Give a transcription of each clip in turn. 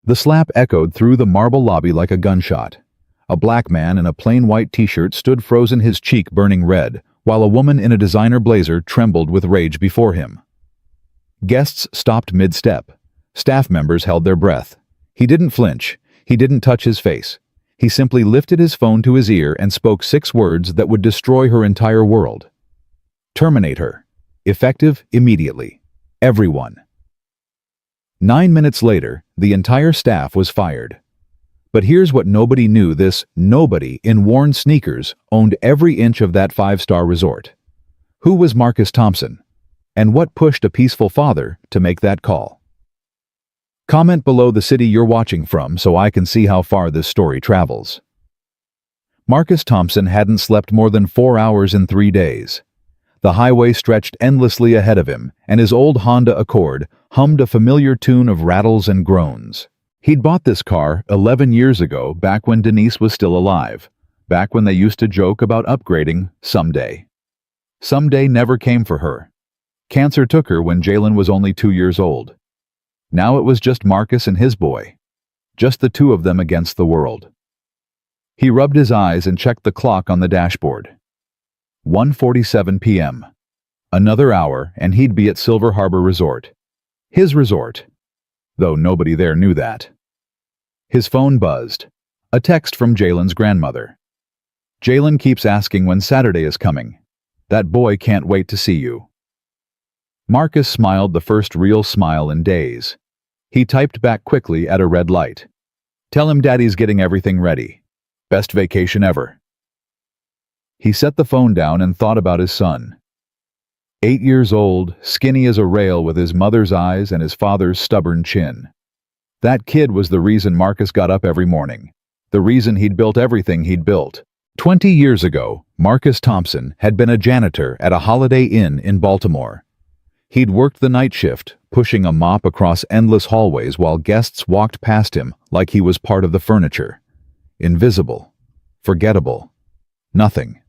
The slap echoed through the marble lobby like a gunshot. A black man in a plain white t-shirt stood frozen, his cheek burning red, while a woman in a designer blazer trembled with rage before him. Guests stopped mid-step. Staff members held their breath. He didn't flinch. He didn't touch his face. He simply lifted his phone to his ear and spoke 6 words that would destroy her entire world. Terminate her. Effective immediately. Everyone. 9 minutes later, the entire staff was fired. But here's what nobody knew: this nobody in worn sneakers owned every inch of that 5-star resort. Who was Marcus Thompson? And what pushed a peaceful father to make that call? Comment below the city you're watching from so I can see how far this story travels. Marcus Thompson hadn't slept more than 4 hours in 3 days. The highway stretched endlessly ahead of him, and his old Honda Accord hummed a familiar tune of rattles and groans. He'd bought this car 11 years ago, back when Denise was still alive, back when they used to joke about upgrading someday. Someday never came for her. Cancer took her when Jalen was only 2 years old. Now it was just Marcus and his boy. Just the two of them against the world. He rubbed his eyes and checked the clock on the dashboard. 1:47 p.m. Another hour and he'd be at Silver Harbor Resort. His resort. Though nobody there knew that. His phone buzzed. A text from Jalen's grandmother. Jalen keeps asking when Saturday is coming. That boy can't wait to see you. Marcus smiled the first real smile in days. He typed back quickly at a red light. Tell him Daddy's getting everything ready. Best vacation ever. He set the phone down and thought about his son. 8 years old, skinny as a rail with his mother's eyes and his father's stubborn chin. That kid was the reason Marcus got up every morning. The reason he'd built everything he'd built. 20 years ago, Marcus Thompson had been a janitor at a Holiday Inn in Baltimore. He'd worked the night shift, pushing a mop across endless hallways while guests walked past him like he was part of the furniture. Invisible. Forgettable. Nothing.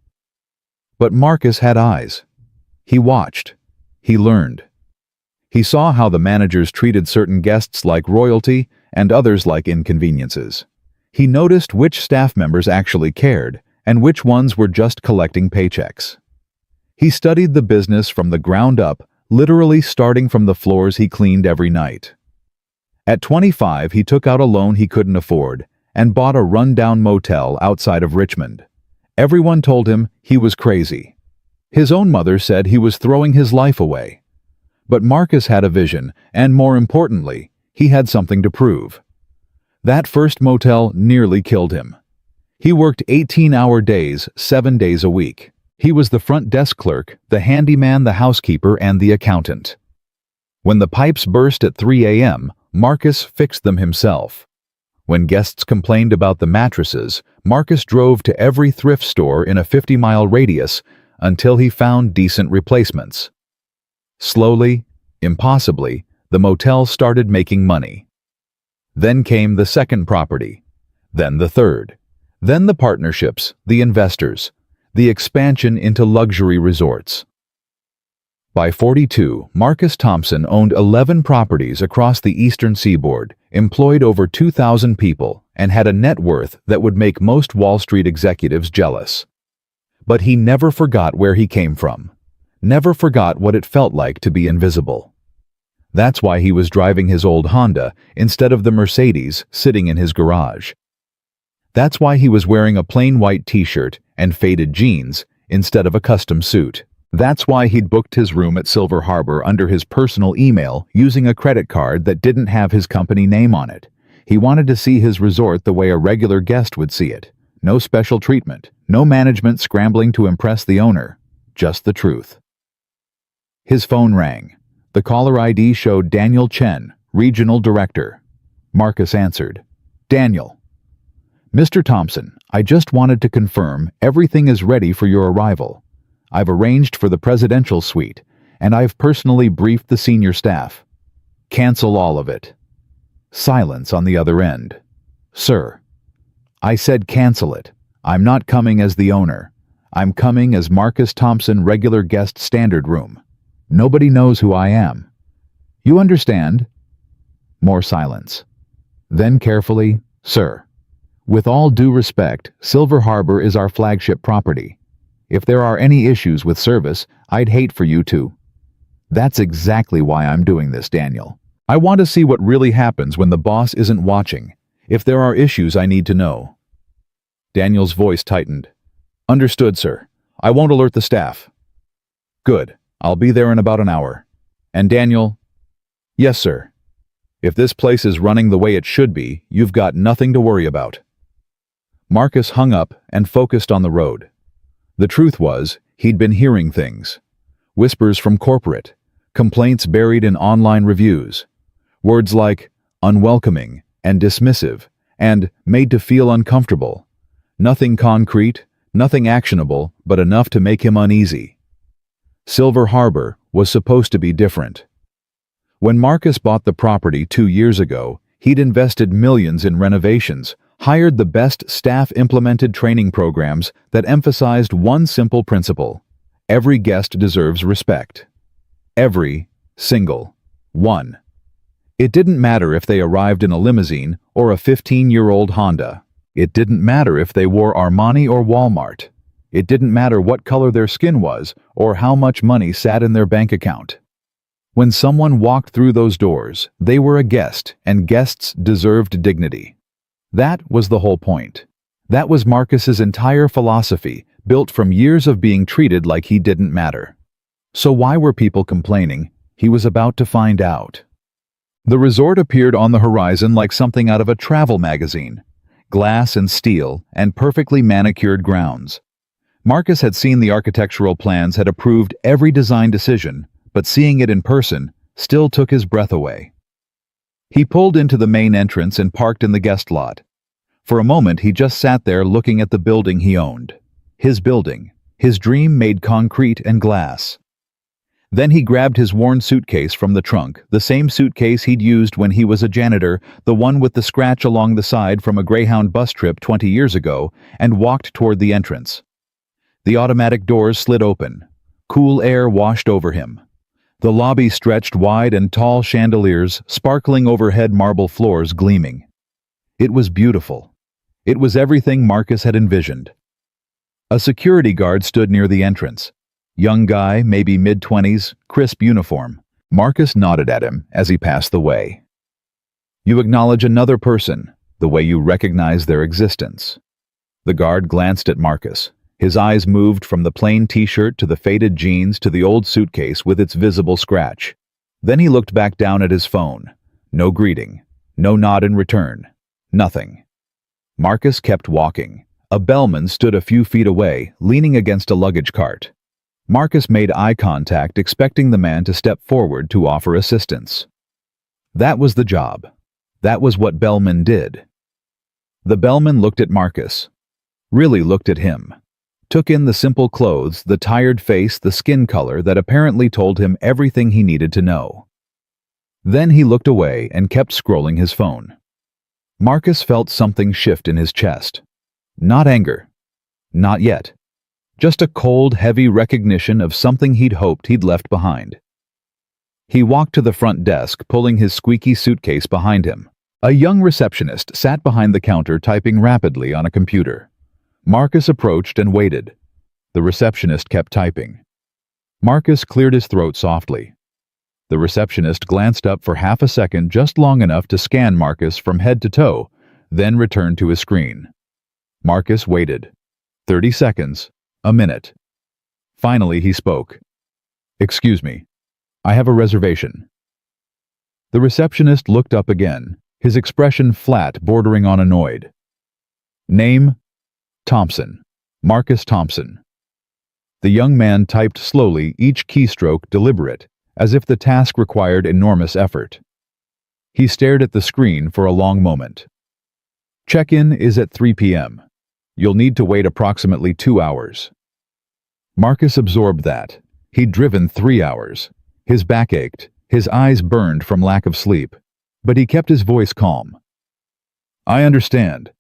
But Marcus had eyes. He watched. He learned. He saw how the managers treated certain guests like royalty and others like inconveniences. He noticed which staff members actually cared and which ones were just collecting paychecks. He studied the business from the ground up, literally starting from the floors he cleaned every night. At 25, he took out a loan he couldn't afford and bought a run-down motel outside of Richmond. Everyone told him he was crazy. His own mother said he was throwing his life away. But Marcus had a vision, and more importantly, he had something to prove. That first motel nearly killed him. He worked 18-hour days, 7 days a week. He was the front desk clerk, the handyman, the housekeeper, and the accountant. When the pipes burst at 3 a.m., Marcus fixed them himself. When guests complained about the mattresses, Marcus drove to every thrift store in a 50-mile radius until he found decent replacements. Slowly, impossibly, the motel started making money. Then came the second property, then the third, then the partnerships, the investors, the expansion into luxury resorts. By 42, Marcus Thompson owned 11 properties across the eastern seaboard, employed over 2,000 people, and had a net worth that would make most Wall Street executives jealous. But he never forgot where he came from, never forgot what it felt like to be invisible. That's why he was driving his old Honda instead of the Mercedes sitting in his garage. That's why he was wearing a plain white t-shirt and faded jeans instead of a custom suit. That's why he'd booked his room at Silver Harbor under his personal email using a credit card that didn't have his company name on it. He wanted to see his resort the way a regular guest would see it. No special treatment, no management scrambling to impress the owner, just the truth. His phone rang. The caller ID showed Daniel Chen, Regional Director. Marcus answered. Daniel. Mr. Thompson, I just wanted to confirm everything is ready for your arrival. I've arranged for the presidential suite, and I've personally briefed the senior staff. Cancel all of it. Silence on the other end. Sir. I said cancel it. I'm not coming as the owner. I'm coming as Marcus Thompson, regular guest, standard room. Nobody knows who I am. You understand? More silence. Then carefully, "Sir, with all due respect, Silver Harbor is our flagship property. If there are any issues with service, I'd hate for you to." "That's exactly why I'm doing this, Daniel. I want to see what really happens when the boss isn't watching. If there are issues, I need to know." Daniel's voice tightened. "Understood, sir. I won't alert the staff." "Good. I'll be there in about an hour." "And Daniel?" "Yes, sir. If this place is running the way it should be, you've got nothing to worry about." Marcus hung up and focused on the road. The truth was, he'd been hearing things. Whispers from corporate, complaints buried in online reviews. Words like unwelcoming and dismissive and made to feel uncomfortable. Nothing concrete, nothing actionable, but enough to make him uneasy. Silver Harbor was supposed to be different. When Marcus bought the property 2 years ago, he'd invested millions in renovations, hired the best staff, implemented training programs that emphasized one simple principle: every guest deserves respect. Every single one. It didn't matter if they arrived in a limousine or a 15-year-old Honda. It didn't matter if they wore Armani or Walmart. It didn't matter what color their skin was or how much money sat in their bank account. When someone walked through those doors, they were a guest, and guests deserved dignity. That was the whole point. That was Marcus's entire philosophy, built from years of being treated like he didn't matter. So why were people complaining? He was about to find out. The resort appeared on the horizon like something out of a travel magazine. Glass and steel and perfectly manicured grounds. Marcus had seen the architectural plans, had approved every design decision, but seeing it in person still took his breath away. He pulled into the main entrance and parked in the guest lot. For a moment he just sat there looking at the building he owned. His building, his dream made concrete and glass. Then he grabbed his worn suitcase from the trunk, the same suitcase he'd used when he was a janitor, the one with the scratch along the side from a Greyhound bus trip 20 years ago, and walked toward the entrance. The automatic doors slid open. Cool air washed over him. The lobby stretched wide and tall chandeliers, sparkling overhead, marble floors gleaming. It was beautiful. It was everything Marcus had envisioned. A security guard stood near the entrance. Young guy, maybe mid-20s, crisp uniform. Marcus nodded at him as he passed the way. "You acknowledge another person, the way you recognize their existence." The guard glanced at Marcus. His eyes moved from the plain t-shirt to the faded jeans to the old suitcase with its visible scratch. Then he looked back down at his phone. No greeting. No nod in return. Nothing. Marcus kept walking. A bellman stood a few feet away, leaning against a luggage cart. Marcus made eye contact, expecting the man to step forward to offer assistance. That was the job. That was what bellmen did. The bellman looked at Marcus. Really looked at him. Took in the simple clothes, the tired face, the skin color that apparently told him everything he needed to know. Then he looked away and kept scrolling his phone. Marcus felt something shift in his chest. Not anger. Not yet. Just a cold, heavy recognition of something he'd hoped he'd left behind. He walked to the front desk, pulling his squeaky suitcase behind him. A young receptionist sat behind the counter typing rapidly on a computer. Marcus approached and waited. The receptionist kept typing. Marcus cleared his throat softly. The receptionist glanced up for half a second, just long enough to scan Marcus from head to toe, then returned to his screen. Marcus waited. 30 seconds. A minute. Finally he spoke. "Excuse me. I have a reservation." The receptionist looked up again, his expression flat, bordering on annoyed. "Name? Thompson. Marcus Thompson." The young man typed slowly, each keystroke deliberate, as if the task required enormous effort. He stared at the screen for a long moment. "Check-in is at 3 p.m. You'll need to wait approximately 2 hours." Marcus absorbed that. He'd driven 3 hours. His back ached, his eyes burned from lack of sleep, but he kept his voice calm. "I understand,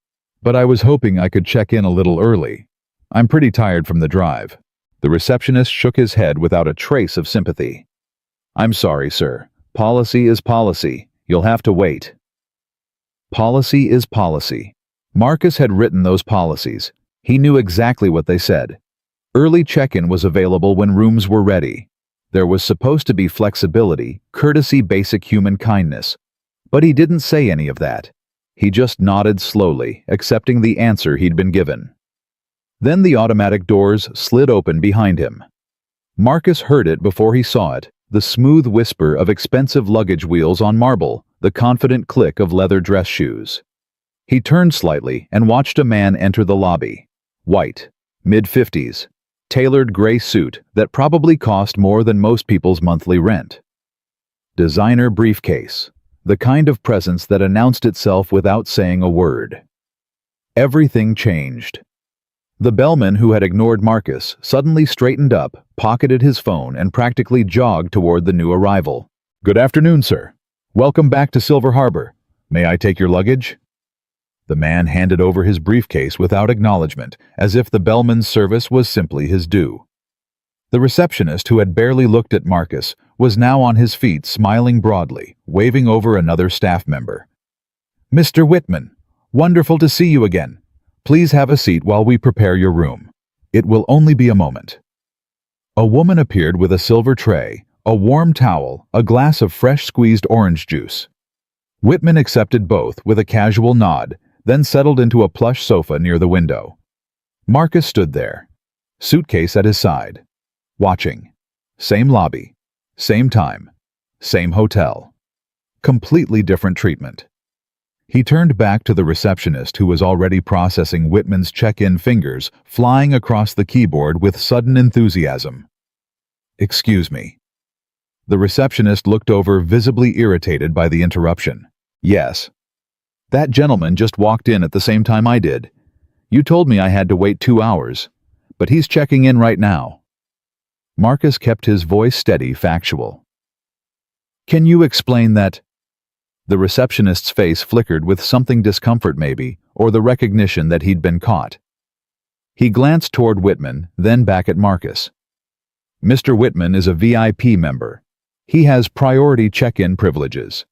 but I was hoping I could check in a little early. I'm pretty tired from the drive." The receptionist shook his head without a trace of sympathy. "I'm sorry, sir. Policy is policy. You'll have to wait." Policy is policy. Marcus had written those policies. He knew exactly what they said. Early check-in was available when rooms were ready. There was supposed to be flexibility, courtesy, basic human kindness. But he didn't say any of that. He just nodded slowly, accepting the answer he'd been given. Then the automatic doors slid open behind him. Marcus heard it before he saw it, the smooth whisper of expensive luggage wheels on marble, the confident click of leather dress shoes. He turned slightly and watched a man enter the lobby. White, mid-50s, tailored gray suit that probably cost more than most people's monthly rent. Designer briefcase, the kind of presence that announced itself without saying a word. Everything changed. The bellman who had ignored Marcus suddenly straightened up, pocketed his phone, and practically jogged toward the new arrival. "Good afternoon, sir. Welcome back to Silver Harbor. May I take your luggage?" The man handed over his briefcase without acknowledgement, as if the bellman's service was simply his due. The receptionist, who had barely looked at Marcus, was now on his feet, smiling broadly, waving over another staff member. "Mr. Whitman, wonderful to see you again. Please have a seat while we prepare your room. It will only be a moment." A woman appeared with a silver tray, a warm towel, a glass of fresh squeezed orange juice. Whitman accepted both with a casual nod, then settled into a plush sofa near the window. Marcus stood there, suitcase at his side, watching. Same lobby, same time, same hotel. Completely different treatment. He turned back to the receptionist, who was already processing Whitman's check-in, fingers flying across the keyboard with sudden enthusiasm. "Excuse me." The receptionist looked over, visibly irritated by the interruption. "Yes. That gentleman just walked in at the same time I did. You told me I had to wait 2 hours, but he's checking in right now." Marcus kept his voice steady, factual. "Can you explain that?" The receptionist's face flickered with something, discomfort maybe, or the recognition that he'd been caught. He glanced toward Whitman, then back at Marcus. "Mr. Whitman is a VIP member. He has priority check-in privileges."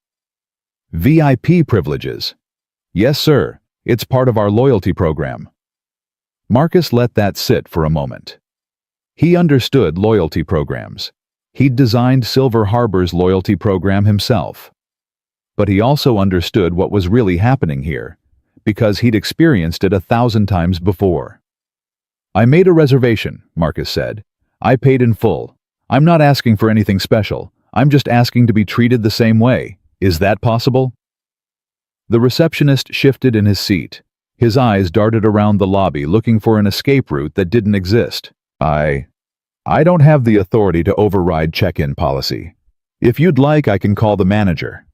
"VIP privileges?" "Yes, sir. It's part of our loyalty program." Marcus let that sit for a moment. He understood loyalty programs. He'd designed Silver Harbor's loyalty program himself. But he also understood what was really happening here, because he'd experienced it 1,000 times before. "I made a reservation," Marcus said. "I paid in full. I'm not asking for anything special. I'm just asking to be treated the same way. Is that possible?" The receptionist shifted in his seat. His eyes darted around the lobby, looking for an escape route that didn't exist. I don't have the authority to override check-in policy. If you'd like, I can call the manager."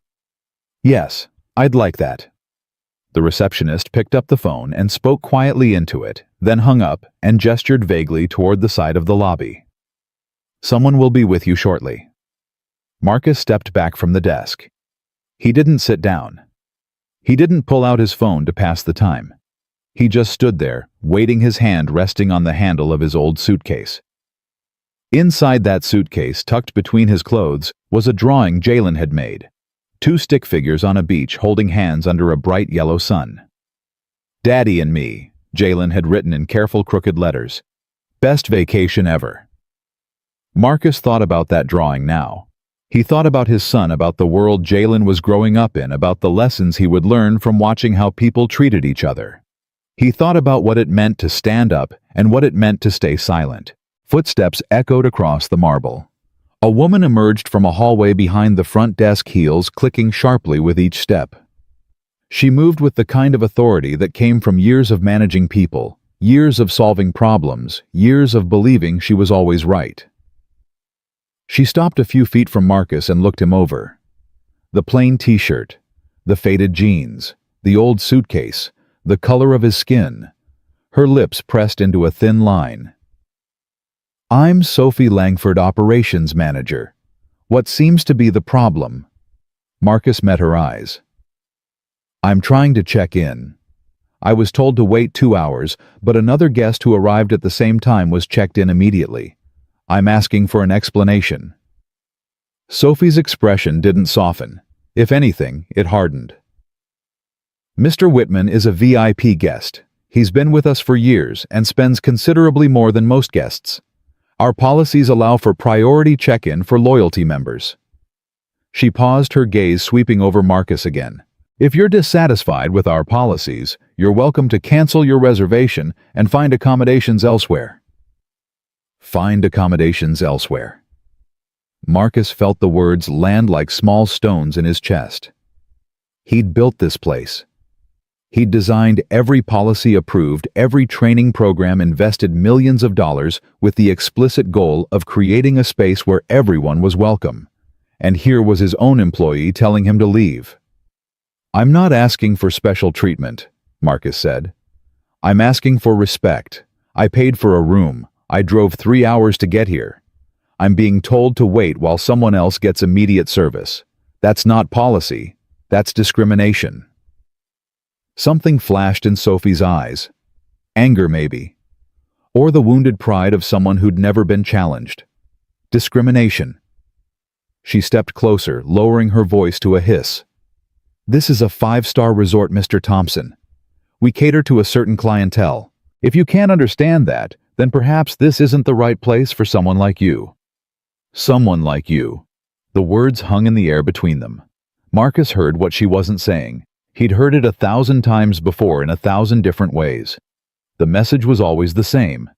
"Yes, I'd like that." The receptionist picked up the phone and spoke quietly into it, then hung up and gestured vaguely toward the side of the lobby. "Someone will be with you shortly." Marcus stepped back from the desk. He didn't sit down. He didn't pull out his phone to pass the time. He just stood there, waiting, his hand resting on the handle of his old suitcase. Inside that suitcase, tucked between his clothes, was a drawing Jalen had made. 2 stick figures on a beach holding hands under a bright yellow sun. "Daddy and me," Jalen had written in careful crooked letters. "Best vacation ever." Marcus thought about that drawing now. He thought about his son, about the world Jalen was growing up in, about the lessons he would learn from watching how people treated each other. He thought about what it meant to stand up and what it meant to stay silent. Footsteps echoed across the marble. A woman emerged from a hallway behind the front desk, heels clicking sharply with each step. She moved with the kind of authority that came from years of managing people, years of solving problems, years of believing she was always right. She stopped a few feet from Marcus and looked him over. The plain t-shirt, the faded jeans, the old suitcase, the color of his skin, her lips pressed into a thin line. "I'm Sophie Langford, operations manager. What seems to be the problem?" Marcus met her eyes. "I'm trying to check in. I was told to wait 2 hours, but another guest who arrived at the same time was checked in immediately. I'm asking for an explanation." Sophie's expression didn't soften. If anything, it hardened. Mr. Whitman is a VIP guest. He's been with us for years and spends considerably more than most guests. Our policies allow for priority check-in for loyalty members. She paused, her gaze sweeping over Marcus again. If you're dissatisfied with our policies, you're welcome to cancel your reservation and find accommodations elsewhere. Find accommodations elsewhere. Marcus felt the words land like small stones in his chest. He'd built this place. He'd designed every policy approved, every training program invested millions of dollars with the explicit goal of creating a space where everyone was welcome. And here was his own employee telling him to leave. "I'm not asking for special treatment," Marcus said. "I'm asking for respect. I paid for a room. I drove 3 hours to get here. I'm being told to wait while someone else gets immediate service. That's not policy. That's discrimination." Something flashed in Sophie's eyes. Anger, maybe. Or the wounded pride of someone who'd never been challenged. Discrimination. She stepped closer, lowering her voice to a hiss. "This is a 5-star resort, Mr. Thompson. We cater to a certain clientele. If you can't understand that, then perhaps this isn't the right place for someone like you." Someone like you. The words hung in the air between them. Marcus heard what she wasn't saying. He'd heard it 1,000 times before in 1,000 different ways. The message was always the same.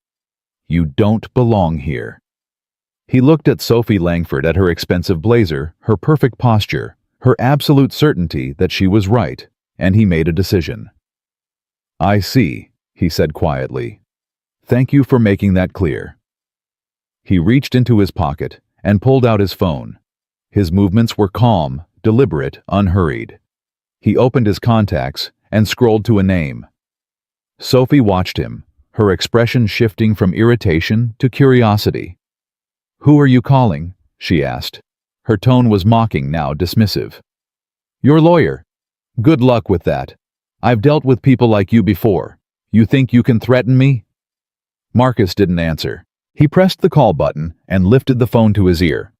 You don't belong here. He looked at Sophie Langford, at her expensive blazer, her perfect posture, her absolute certainty that she was right, and he made a decision. "I see," he said quietly. "Thank you for making that clear." He reached into his pocket and pulled out his phone. His movements were calm, deliberate, unhurried. He opened his contacts and scrolled to a name. Sophie watched him, her expression shifting from irritation to curiosity. "Who are you calling?" she asked. Her tone was mocking, now dismissive. "Your lawyer. Good luck with that. I've dealt with people like you before. You think you can threaten me?" Marcus didn't answer. He pressed the call button and lifted the phone to his ear.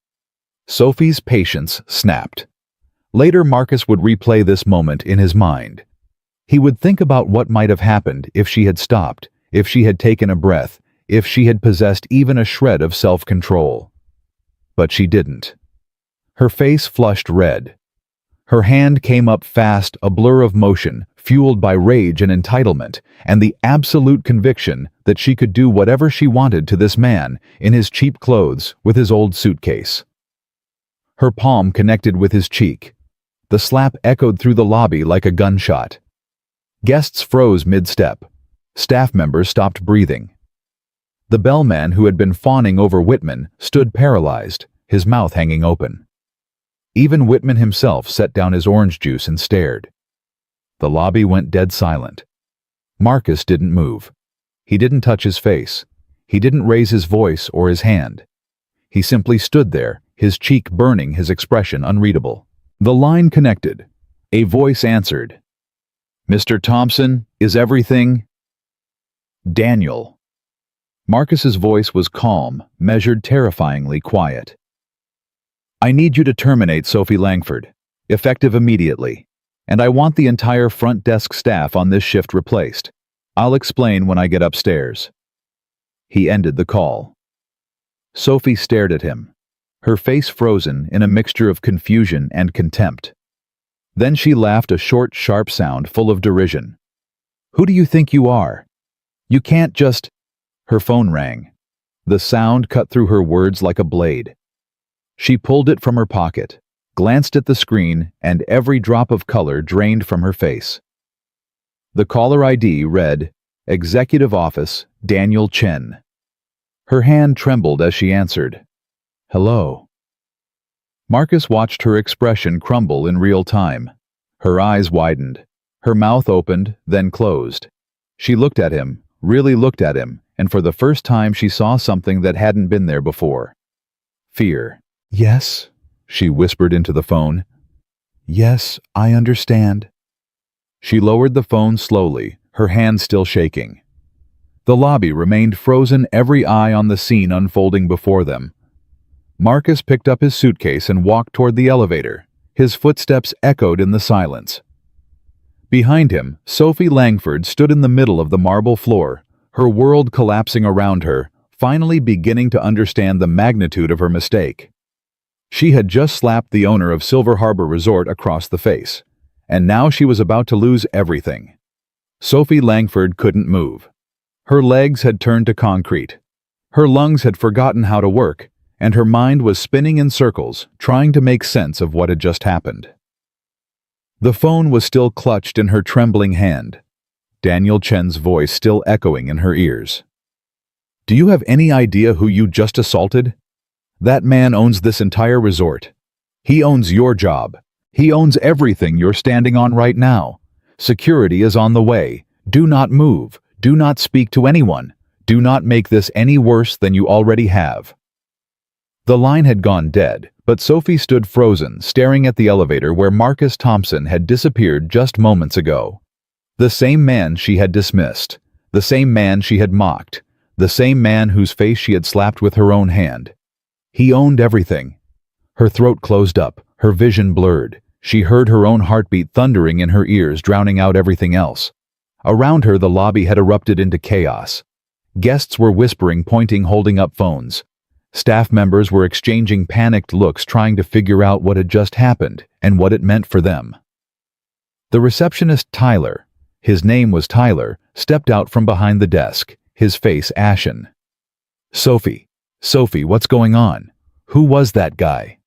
Sophie's patience snapped. Later, Marcus would replay this moment in his mind. He would think about what might have happened if she had stopped, if she had taken a breath, if she had possessed even a shred of self-control. But she didn't. Her face flushed red. Her hand came up fast, a blur of motion, fueled by rage and entitlement, and the absolute conviction that she could do whatever she wanted to this man, in his cheap clothes, with his old suitcase. Her palm connected with his cheek. The slap echoed through the lobby like a gunshot. Guests froze mid-step. Staff members stopped breathing. The bellman, who had been fawning over Whitman, stood paralyzed, his mouth hanging open. Even Whitman himself set down his orange juice and stared. The lobby went dead silent. Marcus didn't move. He didn't touch his face. He didn't raise his voice or his hand. He simply stood there, his cheek burning, his expression unreadable. The line connected. A voice answered. "Mr. Thompson, is everything?" "Daniel." Marcus's voice was calm, measured, terrifyingly quiet. "I need you to terminate Sophie Langford, effective immediately, and I want the entire front desk staff on this shift replaced. I'll explain when I get upstairs." He ended the call. Sophie stared at him, her face frozen in a mixture of confusion and contempt. Then she laughed, a short, sharp sound full of derision. "Who do you think you are? You can't just—" Her phone rang. The sound cut through her words like a blade. She pulled it from her pocket, glanced at the screen, and every drop of color drained from her face. The caller ID read, "Executive Office, Daniel Chen." Her hand trembled as she answered, "Hello." Marcus watched her expression crumble in real time. Her eyes widened. Her mouth opened, then closed. She looked at him, really looked at him, and for the first time she saw something that hadn't been there before. Fear. "Yes," she whispered into the phone. "Yes, I understand." She lowered the phone slowly, her hand still shaking. The lobby remained frozen, every eye on the scene unfolding before them. Marcus picked up his suitcase and walked toward the elevator. His footsteps echoed in the silence. Behind him, Sophie Langford stood in the middle of the marble floor, her world collapsing around her, finally beginning to understand the magnitude of her mistake. She had just slapped the owner of Silver Harbor Resort across the face, and now she was about to lose everything. Sophie Langford couldn't move. Her legs had turned to concrete. Her lungs had forgotten how to work, and her mind was spinning in circles, trying to make sense of what had just happened. The phone was still clutched in her trembling hand, Daniel Chen's voice still echoing in her ears. "Do you have any idea who you just assaulted? That man owns this entire resort. He owns your job. He owns everything you're standing on right now. Security is on the way. Do not move. Do not speak to anyone. Do not make this any worse than you already have." The line had gone dead, but Sophie stood frozen, staring at the elevator where Marcus Thompson had disappeared just moments ago. The same man she had dismissed. The same man she had mocked. The same man whose face she had slapped with her own hand. He owned everything. Her throat closed up, her vision blurred. She heard her own heartbeat thundering in her ears, drowning out everything else. Around her, the lobby had erupted into chaos. Guests were whispering, pointing, holding up phones. Staff members were exchanging panicked looks, trying to figure out what had just happened and what it meant for them. The receptionist, Tyler, his name was Tyler, stepped out from behind the desk, his face ashen. Sophie, what's going on? Who was that guy?"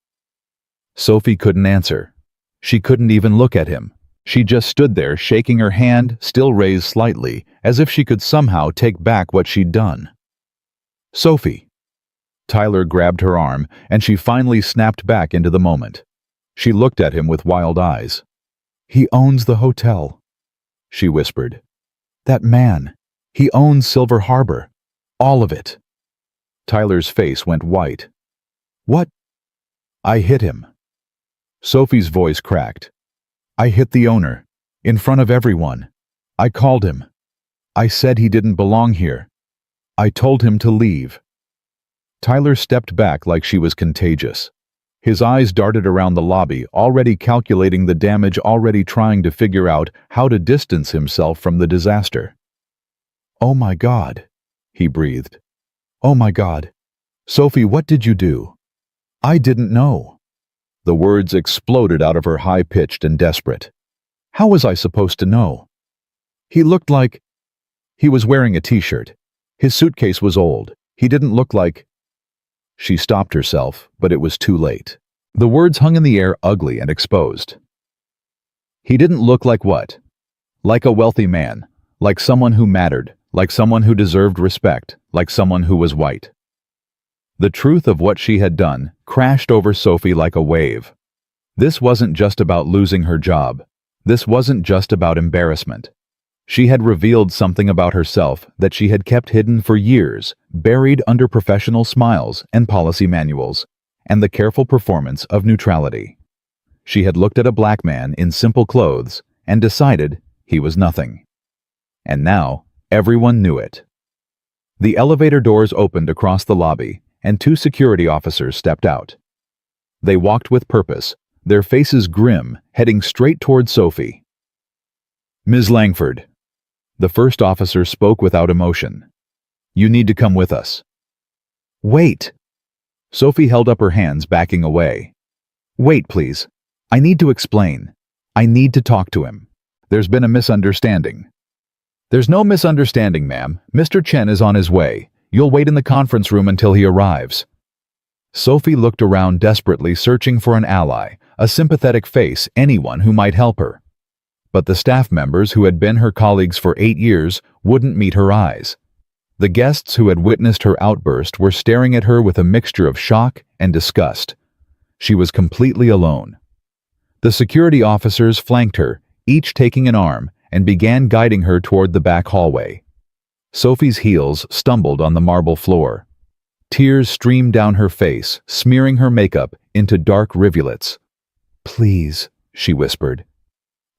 Sophie couldn't answer. She couldn't even look at him. She just stood there, shaking her hand, still raised slightly, as if she could somehow take back what she'd done. "Sophie." Tyler grabbed her arm, and she finally snapped back into the moment. She looked at him with wild eyes. "He owns the hotel," she whispered. "That man. He owns Silver Harbor. All of it." Tyler's face went white. "What?" "I hit him." Sophie's voice cracked. "I hit the owner. In front of everyone. I called him. I said he didn't belong here. I told him to leave." Tyler stepped back like she was contagious. His eyes darted around the lobby, already calculating the damage, already trying to figure out how to distance himself from the disaster. "Oh my God," he breathed. "Oh my God. Sophie, what did you do? I didn't know." The words exploded out of her, high-pitched and desperate. "How was I supposed to know? He looked like—" He was wearing a t-shirt. His suitcase was old. He didn't look like— She stopped herself, but it was too late. The words hung in the air, ugly and exposed. "He didn't look like what? Like a wealthy man, like someone who mattered, like someone who deserved respect, like someone who was white." The truth of what she had done crashed over Sophie like a wave. This wasn't just about losing her job. This wasn't just about embarrassment. She had revealed something about herself that she had kept hidden for years, buried under professional smiles and policy manuals, and the careful performance of neutrality. She had looked at a black man in simple clothes and decided he was nothing. And now, everyone knew it. The elevator doors opened across the lobby, and 2 security officers stepped out. They walked with purpose, their faces grim, heading straight toward Sophie. "Ms. Langford." The first officer spoke without emotion. "You need to come with us." "Wait." Sophie held up her hands, backing away. "Wait, please. I need to explain. I need to talk to him. There's been a misunderstanding." "There's no misunderstanding, ma'am. Mr. Chen is on his way. You'll wait in the conference room until he arrives." Sophie looked around desperately, searching for an ally, a sympathetic face, anyone who might help her. But the staff members who had been her colleagues for 8 years wouldn't meet her eyes. The guests who had witnessed her outburst were staring at her with a mixture of shock and disgust. She was completely alone. The security officers flanked her, each taking an arm, and began guiding her toward the back hallway. Sophie's heels stumbled on the marble floor. Tears streamed down her face, smearing her makeup into dark rivulets. "Please," she whispered.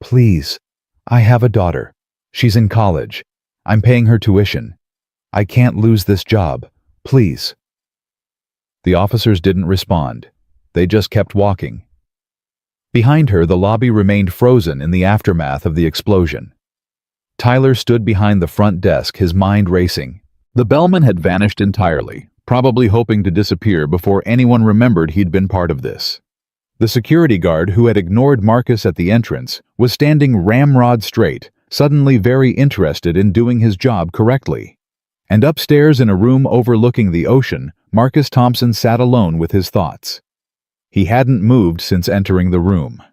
"Please. I have a daughter. She's in college. I'm paying her tuition. I can't lose this job. Please." The officers didn't respond. They just kept walking. Behind her, the lobby remained frozen in the aftermath of the explosion. Tyler stood behind the front desk, his mind racing. The bellman had vanished entirely, probably hoping to disappear before anyone remembered he'd been part of this. The security guard who had ignored Marcus at the entrance was standing ramrod straight, suddenly very interested in doing his job correctly. And upstairs in a room overlooking the ocean, Marcus Thompson sat alone with his thoughts. He hadn't moved since entering the room.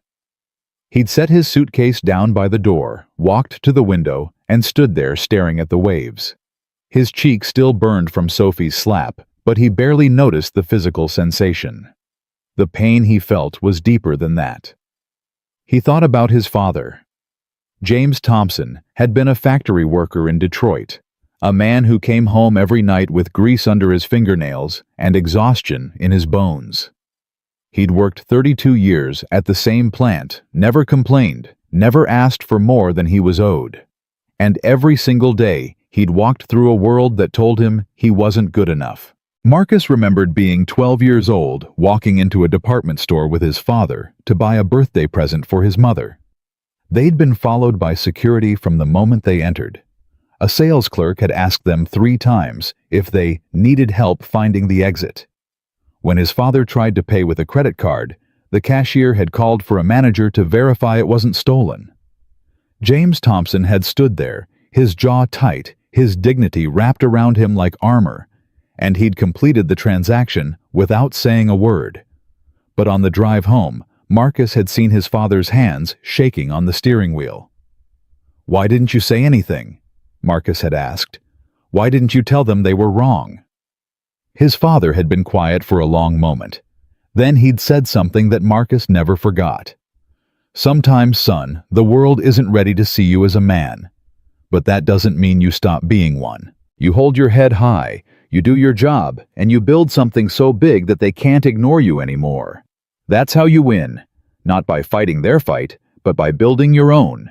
He'd set his suitcase down by the door, walked to the window, and stood there staring at the waves. His cheek still burned from Sophie's slap, but he barely noticed the physical sensation. The pain he felt was deeper than that. He thought about his father. James Thompson had been a factory worker in Detroit, a man who came home every night with grease under his fingernails and exhaustion in his bones. He'd worked 32 years at the same plant, never complained, never asked for more than he was owed. And every single day, he'd walked through a world that told him he wasn't good enough. Marcus remembered being 12 years old, walking into a department store with his father to buy a birthday present for his mother. They'd been followed by security from the moment they entered. A sales clerk had asked them 3 times if they needed help finding the exit. When his father tried to pay with a credit card, the cashier had called for a manager to verify it wasn't stolen. James Thompson had stood there, his jaw tight, his dignity wrapped around him like armor, and he'd completed the transaction without saying a word. But on the drive home, Marcus had seen his father's hands shaking on the steering wheel. "Why didn't you say anything?" Marcus had asked. "Why didn't you tell them they were wrong?" His father had been quiet for a long moment. Then he'd said something that Marcus never forgot. "Sometimes, son, the world isn't ready to see you as a man. But that doesn't mean you stop being one. You hold your head high, you do your job, and you build something so big that they can't ignore you anymore. That's how you win, not by fighting their fight, but by building your own."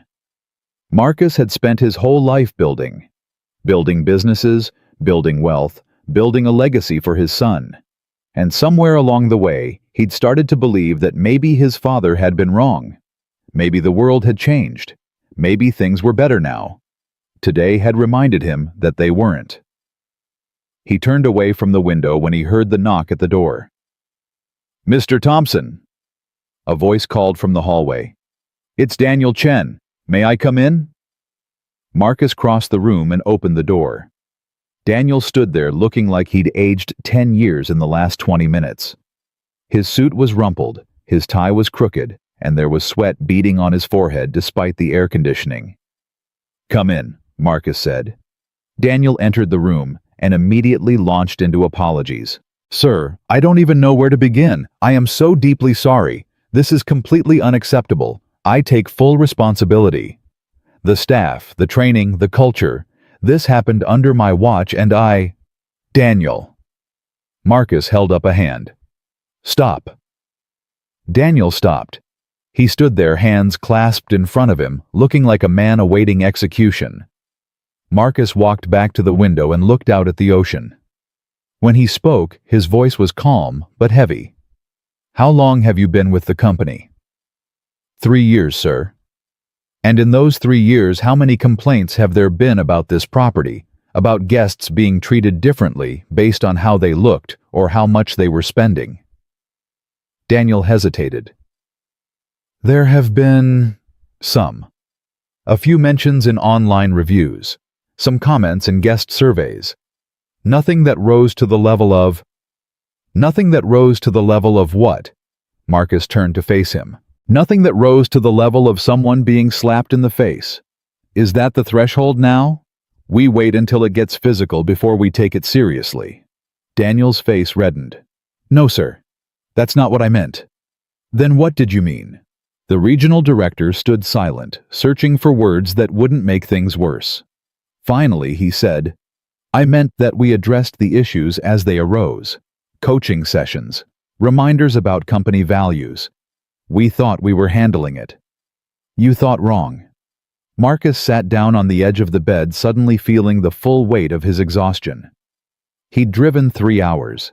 Marcus had spent his whole life building businesses, building wealth, building a legacy for his son. And somewhere along the way, he'd started to believe that maybe his father had been wrong. Maybe the world had changed. Maybe things were better now. Today had reminded him that they weren't. He turned away from the window when he heard the knock at the door. "Mr. Thompson," a voice called from the hallway. "It's Daniel Chen. May I come in?" Marcus crossed the room and opened the door. Daniel stood there looking like he'd aged 10 years in the last 20 minutes. His suit was rumpled, his tie was crooked, and there was sweat beading on his forehead despite the air conditioning. "Come in," Marcus said. Daniel entered the room and immediately launched into apologies. "Sir, I don't even know where to begin. I am so deeply sorry. This is completely unacceptable. I take full responsibility. The staff, the training, the culture, this happened under my watch and I—" "Daniel." Marcus held up a hand. "Stop." Daniel stopped. He stood there, hands clasped in front of him, looking like a man awaiting execution. Marcus walked back to the window and looked out at the ocean. When he spoke, his voice was calm but heavy. "How long have you been with the company?" 3 years, sir." "And in those 3 years, how many complaints have there been about this property, about guests being treated differently based on how they looked or how much they were spending?" Daniel hesitated. "There have been some. A few mentions in online reviews, some comments in guest surveys. Nothing that rose to the level of—" "Nothing that rose to the level of what?" Marcus turned to face him. "Nothing that rose to the level of someone being slapped in the face. Is that the threshold now? We wait until it gets physical before we take it seriously." Daniel's face reddened. "No, sir. That's not what I meant." "Then what did you mean?" The regional director stood silent, searching for words that wouldn't make things worse. Finally, he said, "I meant that we addressed the issues as they arose. Coaching sessions, reminders about company values. We thought we were handling it." "You thought wrong." Marcus sat down on the edge of the bed, suddenly feeling the full weight of his exhaustion. He'd driven 3 hours.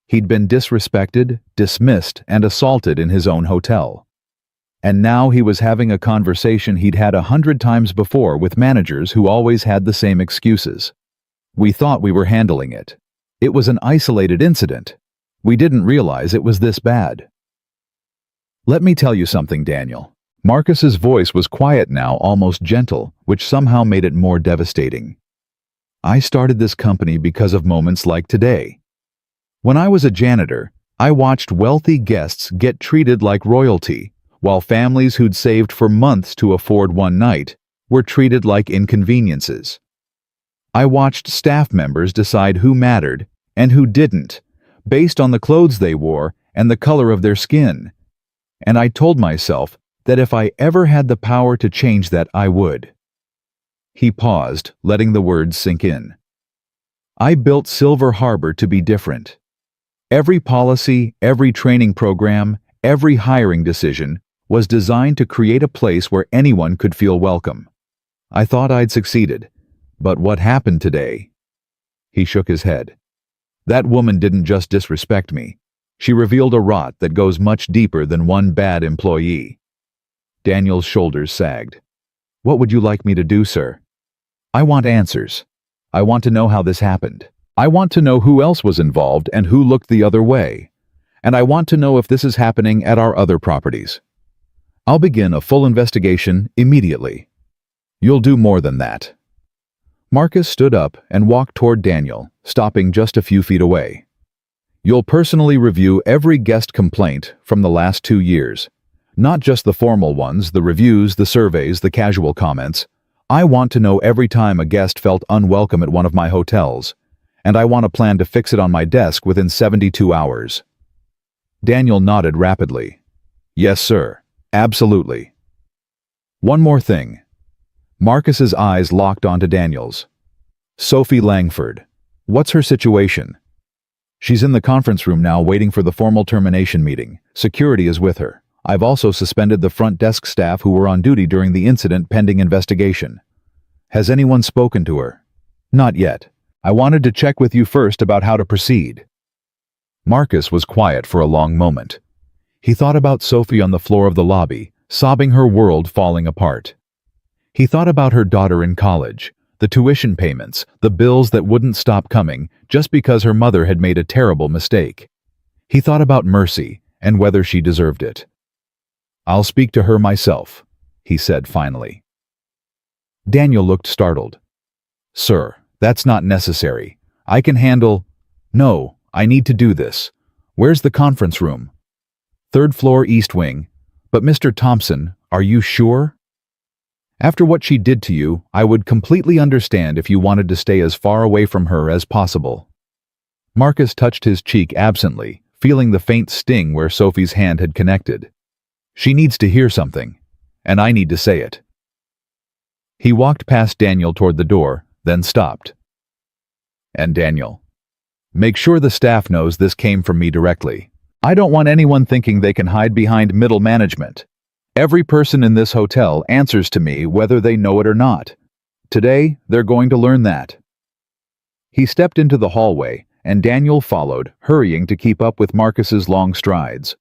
He'd been disrespected, dismissed, and assaulted in his own hotel. And now he was having a conversation he'd had 100 times before with managers who always had the same excuses. We thought we were handling it. It was an isolated incident. We didn't realize it was this bad. Let me tell you something, Daniel. Marcus's voice was quiet now, almost gentle, which somehow made it more devastating. I started this company because of moments like today. When I was a janitor, I watched wealthy guests get treated like royalty, while families who'd saved for months to afford one night were treated like inconveniences. I watched staff members decide who mattered and who didn't, based on the clothes they wore and the color of their skin. And I told myself that if I ever had the power to change that, I would. He paused, letting the words sink in. I built Silver Harbor to be different. Every policy, every training program, every hiring decision was designed to create a place where anyone could feel welcome. I thought I'd succeeded, but what happened today? He shook his head. That woman didn't just disrespect me. She revealed a rot that goes much deeper than one bad employee. Daniel's shoulders sagged. What would you like me to do, sir? I want answers. I want to know how this happened. I want to know who else was involved and who looked the other way. And I want to know if this is happening at our other properties. I'll begin a full investigation immediately. You'll do more than that. Marcus stood up and walked toward Daniel, stopping just a few feet away. You'll personally review every guest complaint from the last 2 years. Not just the formal ones, the reviews, the surveys, the casual comments. I want to know every time a guest felt unwelcome at one of my hotels, and I want a plan to fix it on my desk within 72 hours. Daniel nodded rapidly. Yes, sir. Absolutely. One more thing. Marcus's eyes locked onto Daniel's. Sophie Langford. What's her situation? She's in the conference room now waiting for the formal termination meeting. Security is with her. I've also suspended the front desk staff who were on duty during the incident pending investigation. Has anyone spoken to her? Not yet. I wanted to check with you first about how to proceed. Marcus was quiet for a long moment. He thought about Sophie on the floor of the lobby, sobbing, her world falling apart. He thought about her daughter in college, the tuition payments, the bills that wouldn't stop coming just because her mother had made a terrible mistake. He thought about Mercy and whether she deserved it. I'll speak to her myself, he said finally. Daniel looked startled. Sir, that's not necessary. I can handle... No, I need to do this. Where's the conference room? 3rd floor, East Wing. But Mr. Thompson, are you sure? After what she did to you, I would completely understand if you wanted to stay as far away from her as possible. Marcus touched his cheek absently, feeling the faint sting where Sophie's hand had connected. She needs to hear something, and I need to say it. He walked past Daniel toward the door, then stopped. And Daniel, make sure the staff knows this came from me directly. I don't want anyone thinking they can hide behind middle management. Every person in this hotel answers to me whether they know it or not. Today, they're going to learn that. He stepped into the hallway, and Daniel followed, hurrying to keep up with Marcus's long strides.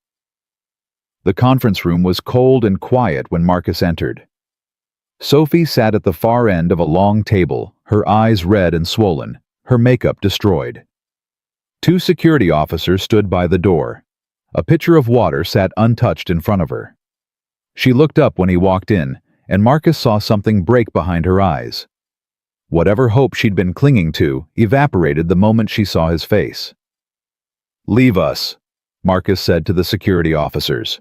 The conference room was cold and quiet when Marcus entered. Sophie sat at the far end of a long table, her eyes red and swollen, her makeup destroyed. 2 security officers stood by the door. A pitcher of water sat untouched in front of her. She looked up when he walked in, and Marcus saw something break behind her eyes. Whatever hope she'd been clinging to evaporated the moment she saw his face. Leave us, Marcus said to the security officers.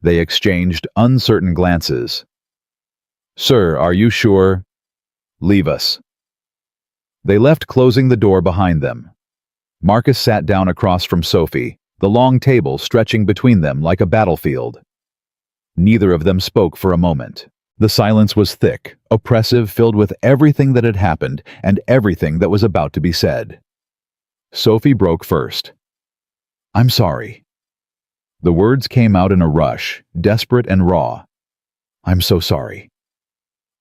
They exchanged uncertain glances. Sir, are you sure? Leave us. They left, closing the door behind them. Marcus sat down across from Sophie, the long table stretching between them like a battlefield. Neither of them spoke for a moment. The silence was thick, oppressive, filled with everything that had happened and everything that was about to be said. Sophie broke first. I'm sorry. The words came out in a rush, desperate and raw. I'm so sorry.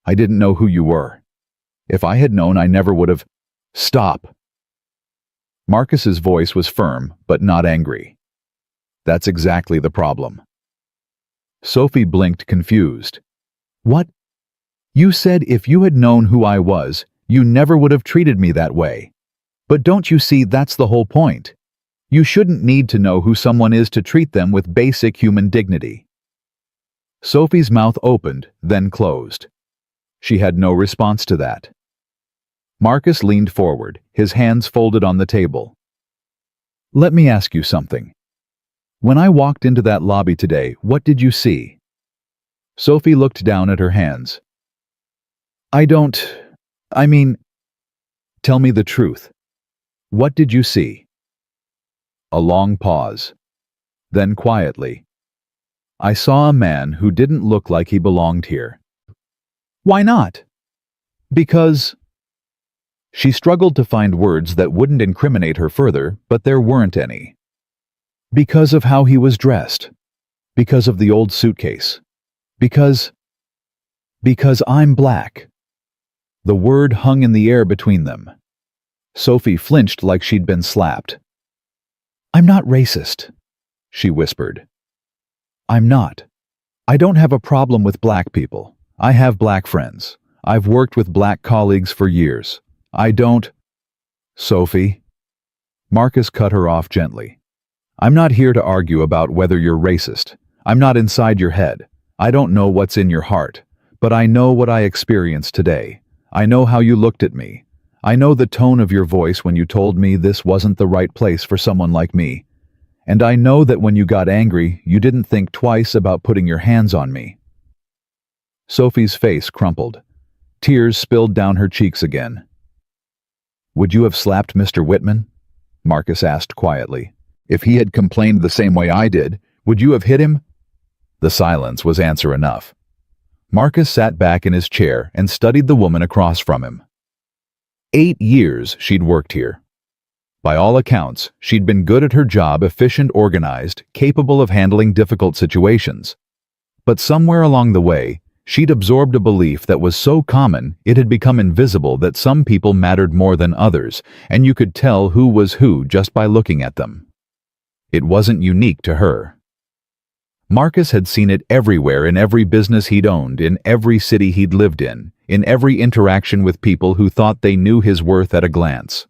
I didn't know who you were. If I had known, I never would have... Stop. Marcus's voice was firm, but not angry. That's exactly the problem. Sophie blinked, confused. What? You said if you had known who I was, you never would have treated me that way. But don't you see that's the whole point? You shouldn't need to know who someone is to treat them with basic human dignity. Sophie's mouth opened, then closed. She had no response to that. Marcus leaned forward, his hands folded on the table. Let me ask you something. When I walked into that lobby today, what did you see? Sophie looked down at her hands. Tell me the truth. What did you see? A long pause. Then quietly. I saw a man who didn't look like he belonged here. Why not? Because... She struggled to find words that wouldn't incriminate her further, but there weren't any. Because of how he was dressed. Because of the old suitcase. Because I'm black. The word hung in the air between them. Sophie flinched like she'd been slapped. I'm not racist, she whispered. I'm not. I don't have a problem with black people. I have black friends. I've worked with black colleagues for years. I don't... Sophie. Marcus cut her off gently. I'm not here to argue about whether you're racist. I'm not inside your head. I don't know what's in your heart. But I know what I experienced today. I know how you looked at me. I know the tone of your voice when you told me this wasn't the right place for someone like me. And I know that when you got angry, you didn't think twice about putting your hands on me. Sophie's face crumpled. Tears spilled down her cheeks again. Would you have slapped Mr. Whitman? Marcus asked quietly. If he had complained the same way I did, would you have hit him? The silence was answer enough. Marcus sat back in his chair and studied the woman across from him. 8 years she'd worked here. By all accounts, she'd been good at her job, efficient, organized, capable of handling difficult situations. But somewhere along the way, she'd absorbed a belief that was so common it had become invisible that some people mattered more than others, and you could tell who was who just by looking at them. It wasn't unique to her. Marcus had seen it everywhere, in every business he'd owned, in every city he'd lived in every interaction with people who thought they knew his worth at a glance.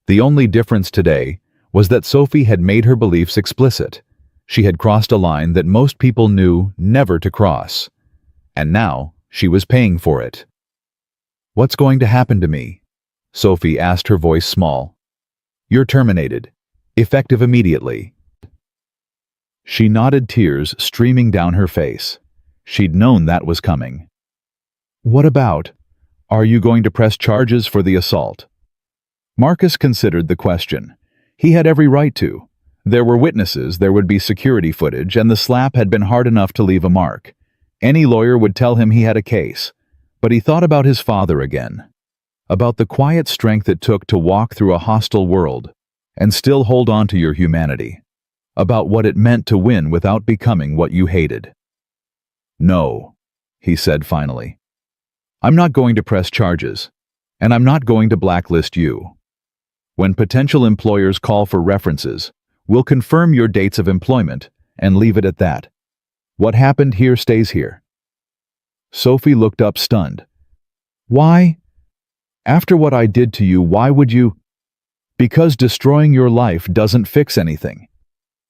The only difference today was that Sophie had made her beliefs explicit. She had crossed a line that most people knew never to cross. And now she was paying for it. What's going to happen to me? Sophie asked, her voice small. You're terminated. Effective immediately. She nodded, tears streaming down her face. She'd known that was coming. What about? Are you going to press charges for the assault? Marcus considered the question. He had every right to. There were witnesses, there would be security footage, and the slap had been hard enough to leave a mark. Any lawyer would tell him he had a case. But he thought about his father again. About the quiet strength it took to walk through a hostile world and still hold on to your humanity. About what it meant to win without becoming what you hated. No, he said finally. I'm not going to press charges, and I'm not going to blacklist you. When potential employers call for references, we'll confirm your dates of employment and leave it at that. What happened here stays here. Sophie looked up, stunned. Why? After what I did to you, why would you? Because destroying your life doesn't fix anything.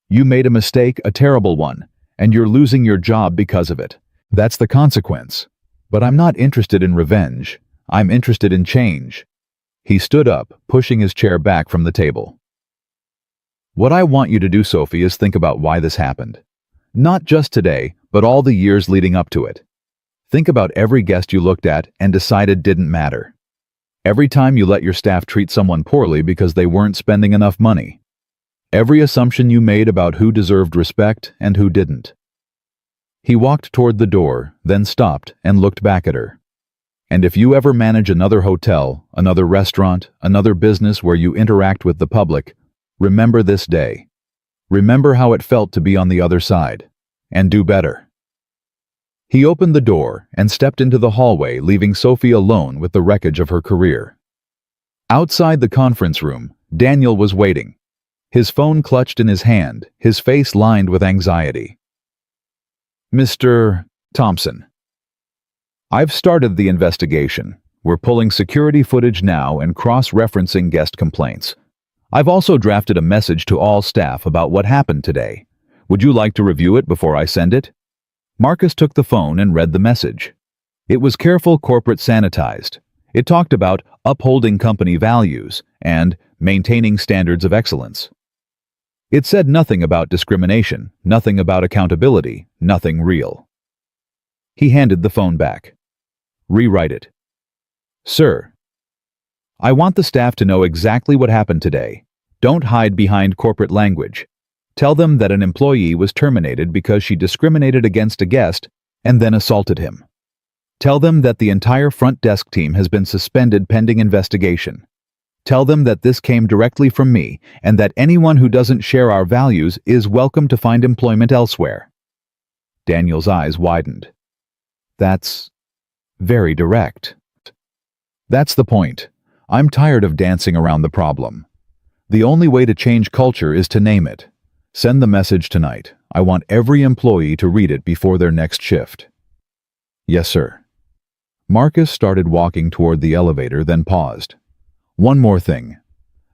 You made a mistake, a terrible one, and you're losing your job because of it. That's the consequence. But I'm not interested in revenge. I'm interested in change. He stood up, pushing his chair back from the table. What I want you to do, Sophie, is think about why this happened. Not just today, but all the years leading up to it. Think about every guest you looked at and decided didn't matter. Every time you let your staff treat someone poorly because they weren't spending enough money. Every assumption you made about who deserved respect and who didn't. He walked toward the door, then stopped and looked back at her. And if you ever manage another hotel, another restaurant, another business where you interact with the public, remember this day. Remember how it felt to be on the other side, and do better. He opened the door and stepped into the hallway, leaving Sophie alone with the wreckage of her career. Outside the conference room, Daniel was waiting. His phone clutched in his hand, his face lined with anxiety. Mr. Thompson, I've started the investigation. We're pulling security footage now and cross-referencing guest complaints. I've also drafted a message to all staff about what happened today. Would you like to review it before I send it? Marcus took the phone and read the message. It was careful, corporate sanitized. It talked about upholding company values and maintaining standards of excellence. It said nothing about discrimination, nothing about accountability, nothing real. He handed the phone back. Rewrite it. Sir, I want the staff to know exactly what happened today. Don't hide behind corporate language. Tell them that an employee was terminated because she discriminated against a guest and then assaulted him. Tell them that the entire front desk team has been suspended pending investigation. Tell them that this came directly from me and that anyone who doesn't share our values is welcome to find employment elsewhere. Daniel's eyes widened. That's very direct. That's the point. I'm tired of dancing around the problem. The only way to change culture is to name it. Send the message tonight. I want every employee to read it before their next shift. Yes, sir. Marcus started walking toward the elevator, then paused. One more thing.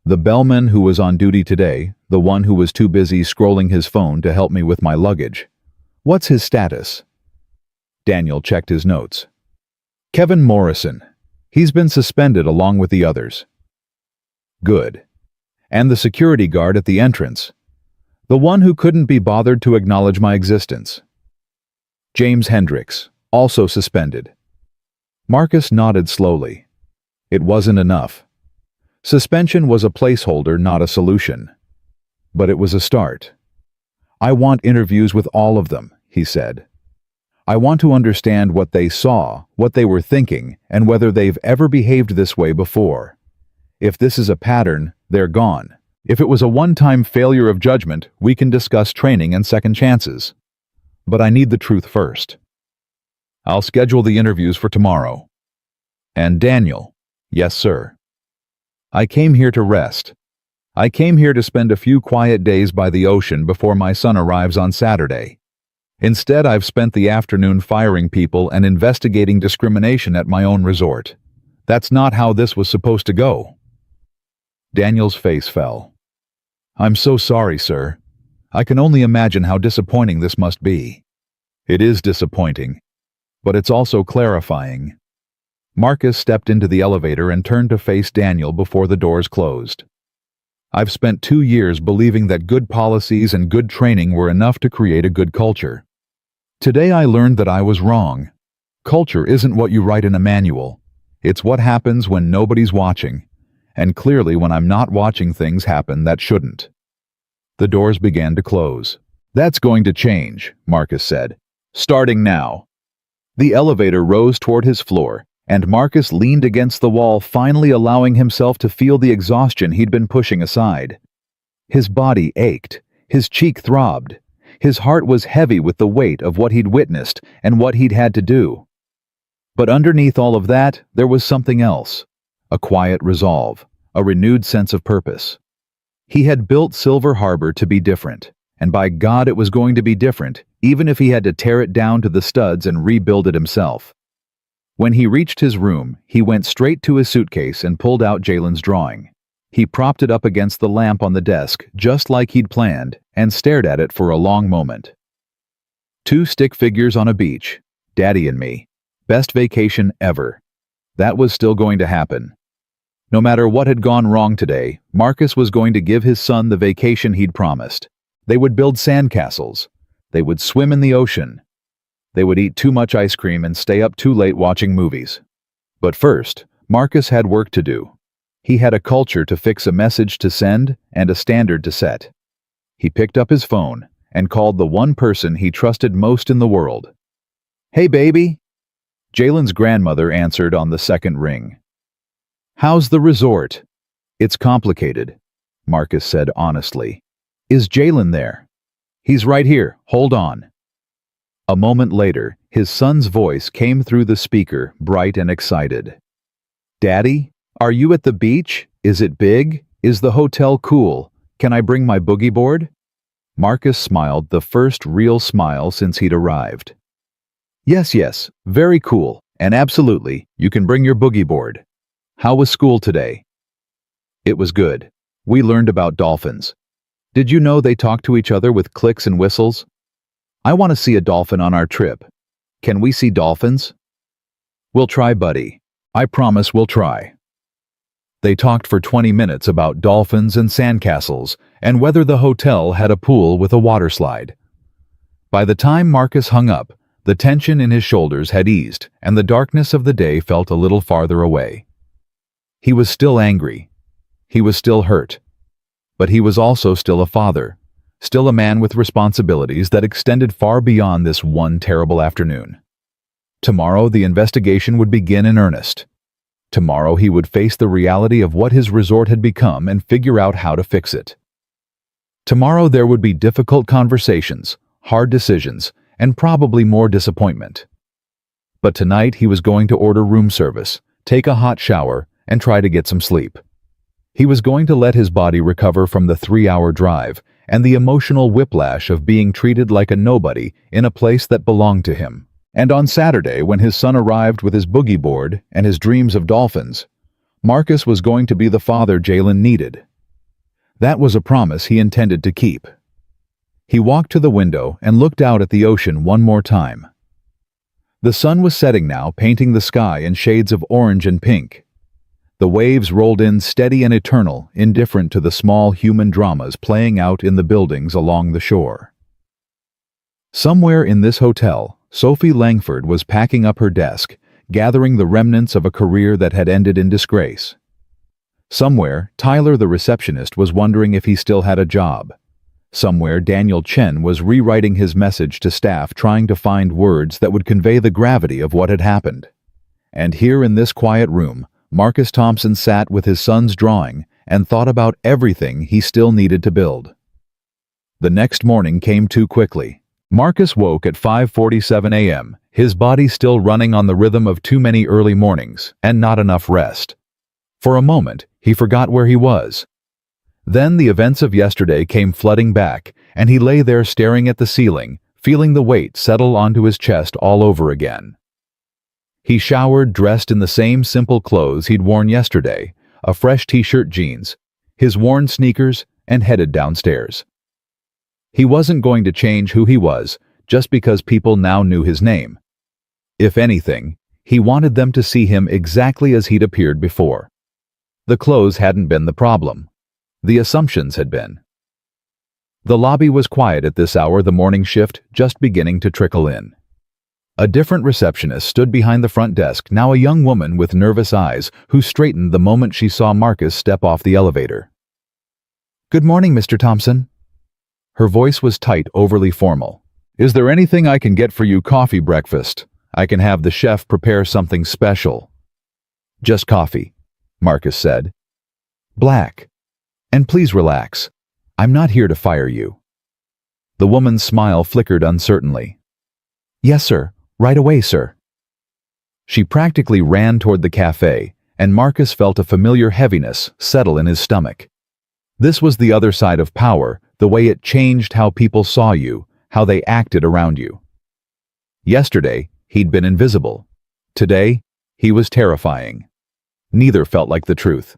The bellman who was on duty today, the one who was too busy scrolling his phone to help me with my luggage. What's his status? Daniel checked his notes. Kevin Morrison. He's been suspended along with the others. Good. And the security guard at the entrance. The one who couldn't be bothered to acknowledge my existence. James Hendricks, also suspended. Marcus nodded slowly. It wasn't enough. Suspension was a placeholder, not a solution. But it was a start. I want interviews with all of them, he said. I want to understand what they saw, what they were thinking, and whether they've ever behaved this way before. If this is a pattern, they're gone. If it was a one-time failure of judgment, we can discuss training and second chances. But I need the truth first. I'll schedule the interviews for tomorrow. And Daniel, yes, sir. I came here to rest. I came here to spend a few quiet days by the ocean before my son arrives on Saturday. Instead, I've spent the afternoon firing people and investigating discrimination at my own resort. That's not how this was supposed to go. Daniel's face fell. I'm so sorry, sir. I can only imagine how disappointing this must be. It is disappointing, but it's also clarifying. Marcus stepped into the elevator and turned to face Daniel before the doors closed. I've spent 2 years believing that good policies and good training were enough to create a good culture. Today I learned that I was wrong. Culture isn't what you write in a manual. It's what happens when nobody's watching. And clearly when I'm not watching, things happen that shouldn't. The doors began to close. That's going to change, Marcus said. Starting now. The elevator rose toward his floor, and Marcus leaned against the wall, finally allowing himself to feel the exhaustion he'd been pushing aside. His body ached. His cheek throbbed. His heart was heavy with the weight of what he'd witnessed and what he'd had to do. But underneath all of that, there was something else. A quiet resolve, a renewed sense of purpose. He had built Silver Harbor to be different, and by God it was going to be different, even if he had to tear it down to the studs and rebuild it himself. When he reached his room, he went straight to his suitcase and pulled out Jalen's drawing. He propped it up against the lamp on the desk, just like he'd planned, and stared at it for a long moment. 2 stick figures on a beach. Daddy and me. Best vacation ever. That was still going to happen. No matter what had gone wrong today, Marcus was going to give his son the vacation he'd promised. They would build sandcastles. They would swim in the ocean. They would eat too much ice cream and stay up too late watching movies. But first, Marcus had work to do. He had a culture to fix, a message to send, and a standard to set. He picked up his phone and called the one person he trusted most in the world. Hey, baby. Jalen's grandmother answered on the second ring. How's the resort? It's complicated, Marcus said honestly. Is Jalen there? He's right here. Hold on. A moment later, his son's voice came through the speaker, bright and excited. Daddy? Are you at the beach? Is it big? Is the hotel cool? Can I bring my boogie board? Marcus smiled, the first real smile since he'd arrived. Yes, very cool, and absolutely, you can bring your boogie board. How was school today? It was good. We learned about dolphins. Did you know they talk to each other with clicks and whistles? I want to see a dolphin on our trip. Can we see dolphins? We'll try, buddy. I promise we'll try. They talked for 20 minutes about dolphins and sandcastles and whether the hotel had a pool with a water slide. By the time Marcus hung up, the tension in his shoulders had eased and the darkness of the day felt a little farther away. He was still angry. He was still hurt. But he was also still a father, still a man with responsibilities that extended far beyond this one terrible afternoon. Tomorrow the investigation would begin in earnest. Tomorrow he would face the reality of what his resort had become and figure out how to fix it. Tomorrow there would be difficult conversations, hard decisions, and probably more disappointment. But tonight he was going to order room service, take a hot shower, and try to get some sleep. He was going to let his body recover from the 3-hour drive and the emotional whiplash of being treated like a nobody in a place that belonged to him. And on Saturday, when his son arrived with his boogie board and his dreams of dolphins, Marcus was going to be the father Jalen needed. That was a promise he intended to keep. He walked to the window and looked out at the ocean one more time. The sun was setting now, painting the sky in shades of orange and pink. The waves rolled in steady and eternal, indifferent to the small human dramas playing out in the buildings along the shore. Somewhere in this hotel, Sophie Langford was packing up her desk, gathering the remnants of a career that had ended in disgrace. Somewhere, Tyler the receptionist was wondering if he still had a job. Somewhere, Daniel Chen was rewriting his message to staff, trying to find words that would convey the gravity of what had happened. And here in this quiet room, Marcus Thompson sat with his son's drawing and thought about everything he still needed to build. The next morning came too quickly. Marcus woke at 5:47 a.m., his body still running on the rhythm of too many early mornings and not enough rest. For a moment, he forgot where he was. Then the events of yesterday came flooding back, and he lay there staring at the ceiling, feeling the weight settle onto his chest all over again. He showered, dressed in the same simple clothes he'd worn yesterday, a fresh t-shirt, jeans, his worn sneakers, and headed downstairs. He wasn't going to change who he was just because people now knew his name. If anything, he wanted them to see him exactly as he'd appeared before. The clothes hadn't been the problem. The assumptions had been. The lobby was quiet at this hour, the morning shift just beginning to trickle in. A different receptionist stood behind the front desk, now a young woman with nervous eyes who straightened the moment she saw Marcus step off the elevator. "Good morning, Mr. Thompson." Her voice was tight, overly formal. "Is there anything I can get for you? Coffee, breakfast? I can have the chef prepare something special." "Just coffee," Marcus said. "Black. And please relax. I'm not here to fire you." The woman's smile flickered uncertainly. "Yes, sir. Right away, sir." She practically ran toward the cafe, and Marcus felt a familiar heaviness settle in his stomach. This was the other side of power, the way it changed how people saw you, how they acted around you. Yesterday, he'd been invisible. Today, he was terrifying. Neither felt like the truth.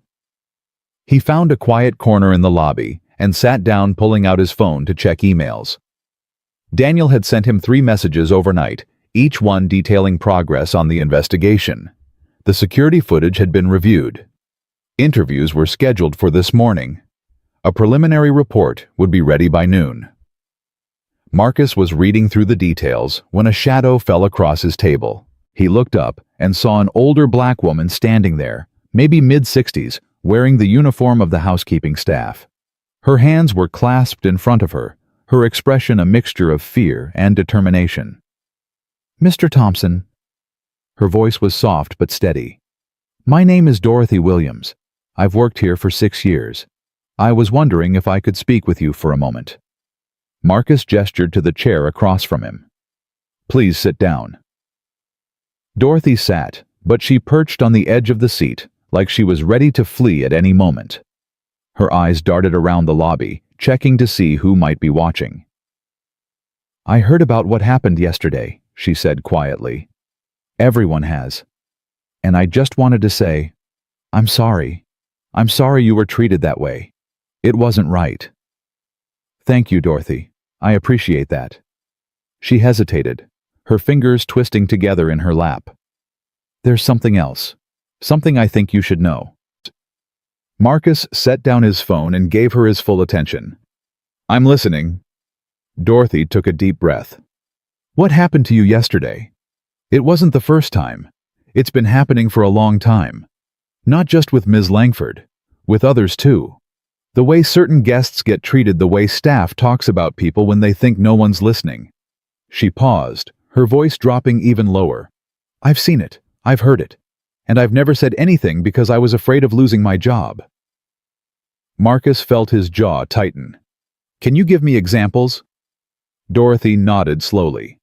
He found a quiet corner in the lobby and sat down, pulling out his phone to check emails. Daniel had sent him 3 messages overnight, each one detailing progress on the investigation. The security footage had been reviewed. Interviews were scheduled for this morning. A preliminary report would be ready by noon. Marcus was reading through the details when a shadow fell across his table. He looked up and saw an older black woman standing there, maybe mid-60s, wearing the uniform of the housekeeping staff. Her hands were clasped in front of her, her expression a mixture of fear and determination. "Mr. Thompson." Her voice was soft but steady. "My name is Dorothy Williams. I've worked here for 6 years. I was wondering if I could speak with you for a moment." Marcus gestured to the chair across from him. "Please sit down." Dorothy sat, but she perched on the edge of the seat, like she was ready to flee at any moment. Her eyes darted around the lobby, checking to see who might be watching. "I heard about what happened yesterday," she said quietly. "Everyone has. And I just wanted to say, I'm sorry. I'm sorry you were treated that way. It wasn't right." "Thank you, Dorothy. I appreciate that." She hesitated, her fingers twisting together in her lap. "There's something else. Something I think you should know." Marcus set down his phone and gave her his full attention. "I'm listening." Dorothy took a deep breath. "What happened to you yesterday? It wasn't the first time. It's been happening for a long time. Not just with Ms. Langford, with others too. The way certain guests get treated, the way staff talks about people when they think no one's listening." She paused, her voice dropping even lower. "I've seen it, I've heard it, and I've never said anything because I was afraid of losing my job." Marcus felt his jaw tighten. "Can you give me examples?" Dorothy nodded slowly.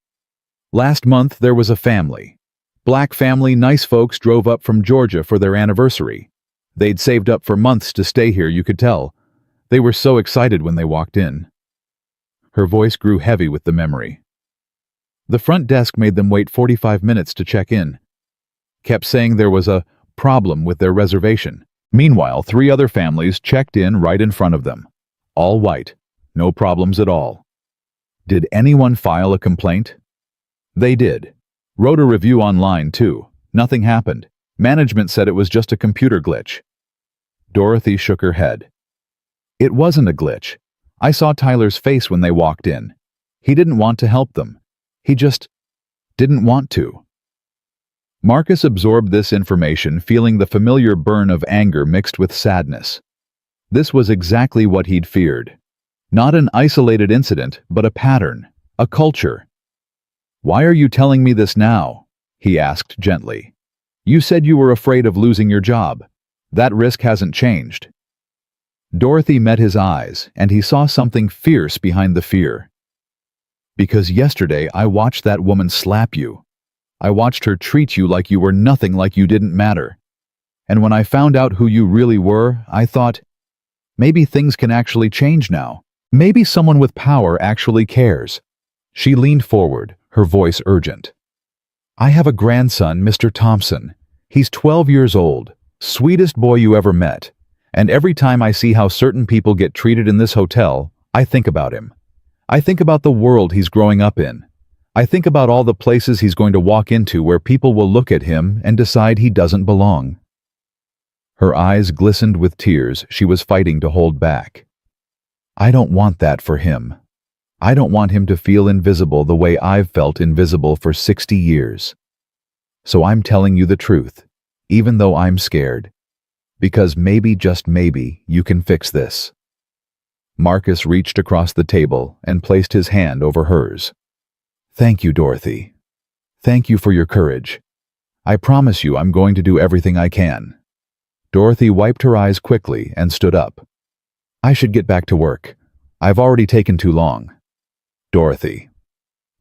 "Last month there was a family. Black family, nice folks, drove up from Georgia for their anniversary. They'd saved up for months to stay here, you could tell. They were so excited when they walked in." Her voice grew heavy with the memory. "The front desk made them wait 45 minutes to check in. Kept saying there was a problem with their reservation. Meanwhile, 3 other families checked in right in front of them. All white. No problems at all. Did anyone file a complaint?" "They did. Wrote a review online, too. Nothing happened. Management said it was just a computer glitch." Dorothy shook her head. "It wasn't a glitch. I saw Tyler's face when they walked in. He didn't want to help them. He just didn't want to." Marcus absorbed this information, feeling the familiar burn of anger mixed with sadness. This was exactly what he'd feared. Not an isolated incident, but a pattern, a culture. "Why are you telling me this now?" he asked gently. "You said you were afraid of losing your job. That risk hasn't changed." Dorothy met his eyes, and he saw something fierce behind the fear. "Because yesterday I watched that woman slap you. I watched her treat you like you were nothing, like you didn't matter. And when I found out who you really were, I thought, maybe things can actually change now. Maybe someone with power actually cares." She leaned forward, her voice urgent. "I have a grandson, Mr. Thompson. He's 12 years old, sweetest boy you ever met. And every time I see how certain people get treated in this hotel, I think about him. I think about the world he's growing up in. I think about all the places he's going to walk into where people will look at him and decide he doesn't belong." Her eyes glistened with tears she was fighting to hold back. "I don't want that for him. I don't want him to feel invisible the way I've felt invisible for 60 years. So I'm telling you the truth, even though I'm scared. Because maybe, just maybe, you can fix this." Marcus reached across the table and placed his hand over hers. "Thank you, Dorothy. Thank you for your courage. I promise you I'm going to do everything I can." Dorothy wiped her eyes quickly and stood up. "I should get back to work. I've already taken too long." "Dorothy."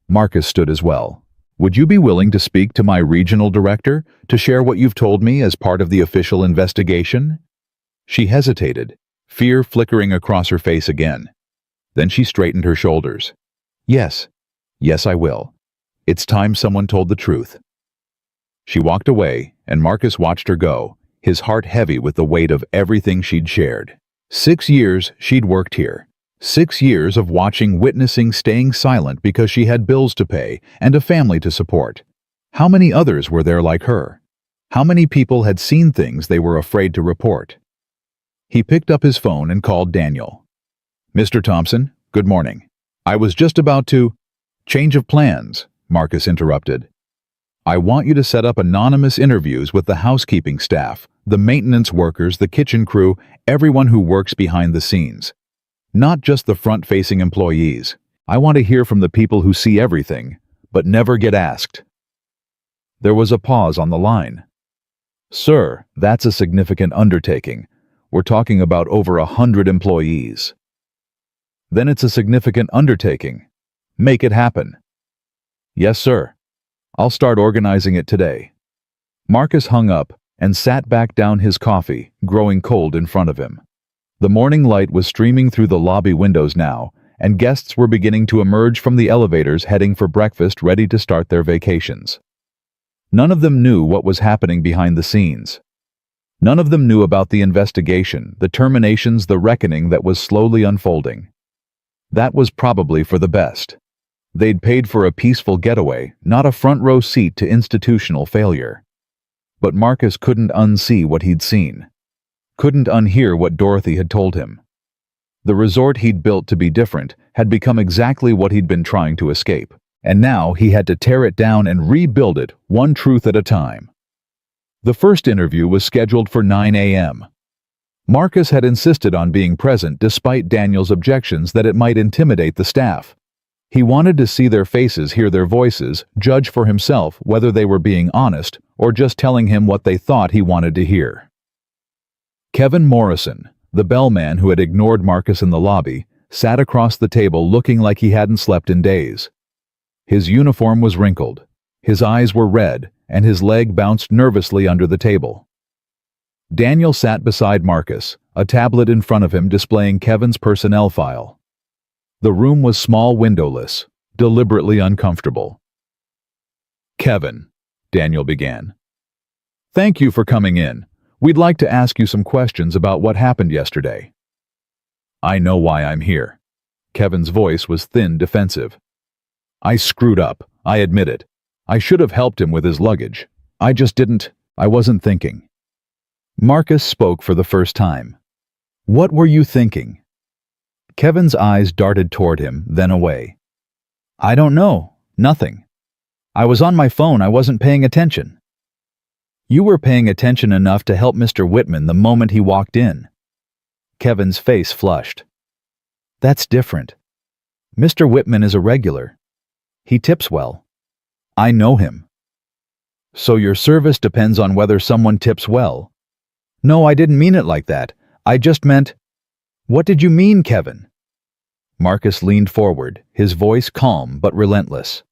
Marcus stood as well. "Would you be willing to speak to my regional director to share what you've told me as part of the official investigation?" She hesitated, fear flickering across her face again. Then she straightened her shoulders. "Yes. Yes, I will. It's time someone told the truth." She walked away, and Marcus watched her go, his heart heavy with the weight of everything she'd shared. 6 years she'd worked here. 6 years of watching, witnessing, staying silent because she had bills to pay and a family to support. How many others were there like her? How many people had seen things they were afraid to report? He picked up his phone and called Daniel. "Mr. Thompson, good morning. I was just about to—" "Change of plans," Marcus interrupted. "I want you to set up anonymous interviews with the housekeeping staff, the maintenance workers, the kitchen crew, everyone who works behind the scenes. Not just the front-facing employees. I want to hear from the people who see everything, but never get asked." There was a pause on the line. "Sir, that's a significant undertaking. We're talking about over 100 employees." "Then it's a significant undertaking. Make it happen." "Yes, sir. I'll start organizing it today." Marcus hung up and sat back down, his coffee growing cold in front of him. The morning light was streaming through the lobby windows now, and guests were beginning to emerge from the elevators heading for breakfast, ready to start their vacations. None of them knew what was happening behind the scenes. None of them knew about the investigation, the terminations, the reckoning that was slowly unfolding. That was probably for the best. They'd paid for a peaceful getaway, not a front-row seat to institutional failure. But Marcus couldn't unsee what he'd seen. Couldn't unhear what Dorothy had told him. The resort he'd built to be different had become exactly what he'd been trying to escape, and now he had to tear it down and rebuild it, one truth at a time. The first interview was scheduled for 9 a.m. Marcus had insisted on being present despite Daniel's objections that it might intimidate the staff. He wanted to see their faces, hear their voices, judge for himself whether they were being honest or just telling him what they thought he wanted to hear. Kevin Morrison, the bellman who had ignored Marcus in the lobby, sat across the table looking like he hadn't slept in days. His uniform was wrinkled, his eyes were red, and his leg bounced nervously under the table. Daniel sat beside Marcus, a tablet in front of him displaying Kevin's personnel file. The room was small, windowless, deliberately uncomfortable. "Kevin," Daniel began. "Thank you for coming in. We'd like to ask you some questions about what happened yesterday." "I know why I'm here." Kevin's voice was thin, defensive. "I screwed up, I admit it. I should have helped him with his luggage. I just didn't. I wasn't thinking." Marcus spoke for the first time. "What were you thinking?" Kevin's eyes darted toward him, then away. "I don't know. Nothing. I was on my phone. I wasn't paying attention." "You were paying attention enough to help Mr. Whitman the moment he walked in." Kevin's face flushed. "That's different. Mr. Whitman is a regular. He tips well. I know him." "So your service depends on whether someone tips well?" "No, I didn't mean it like that. I just meant—" "What did you mean, Kevin?" Marcus leaned forward, his voice calm but relentless.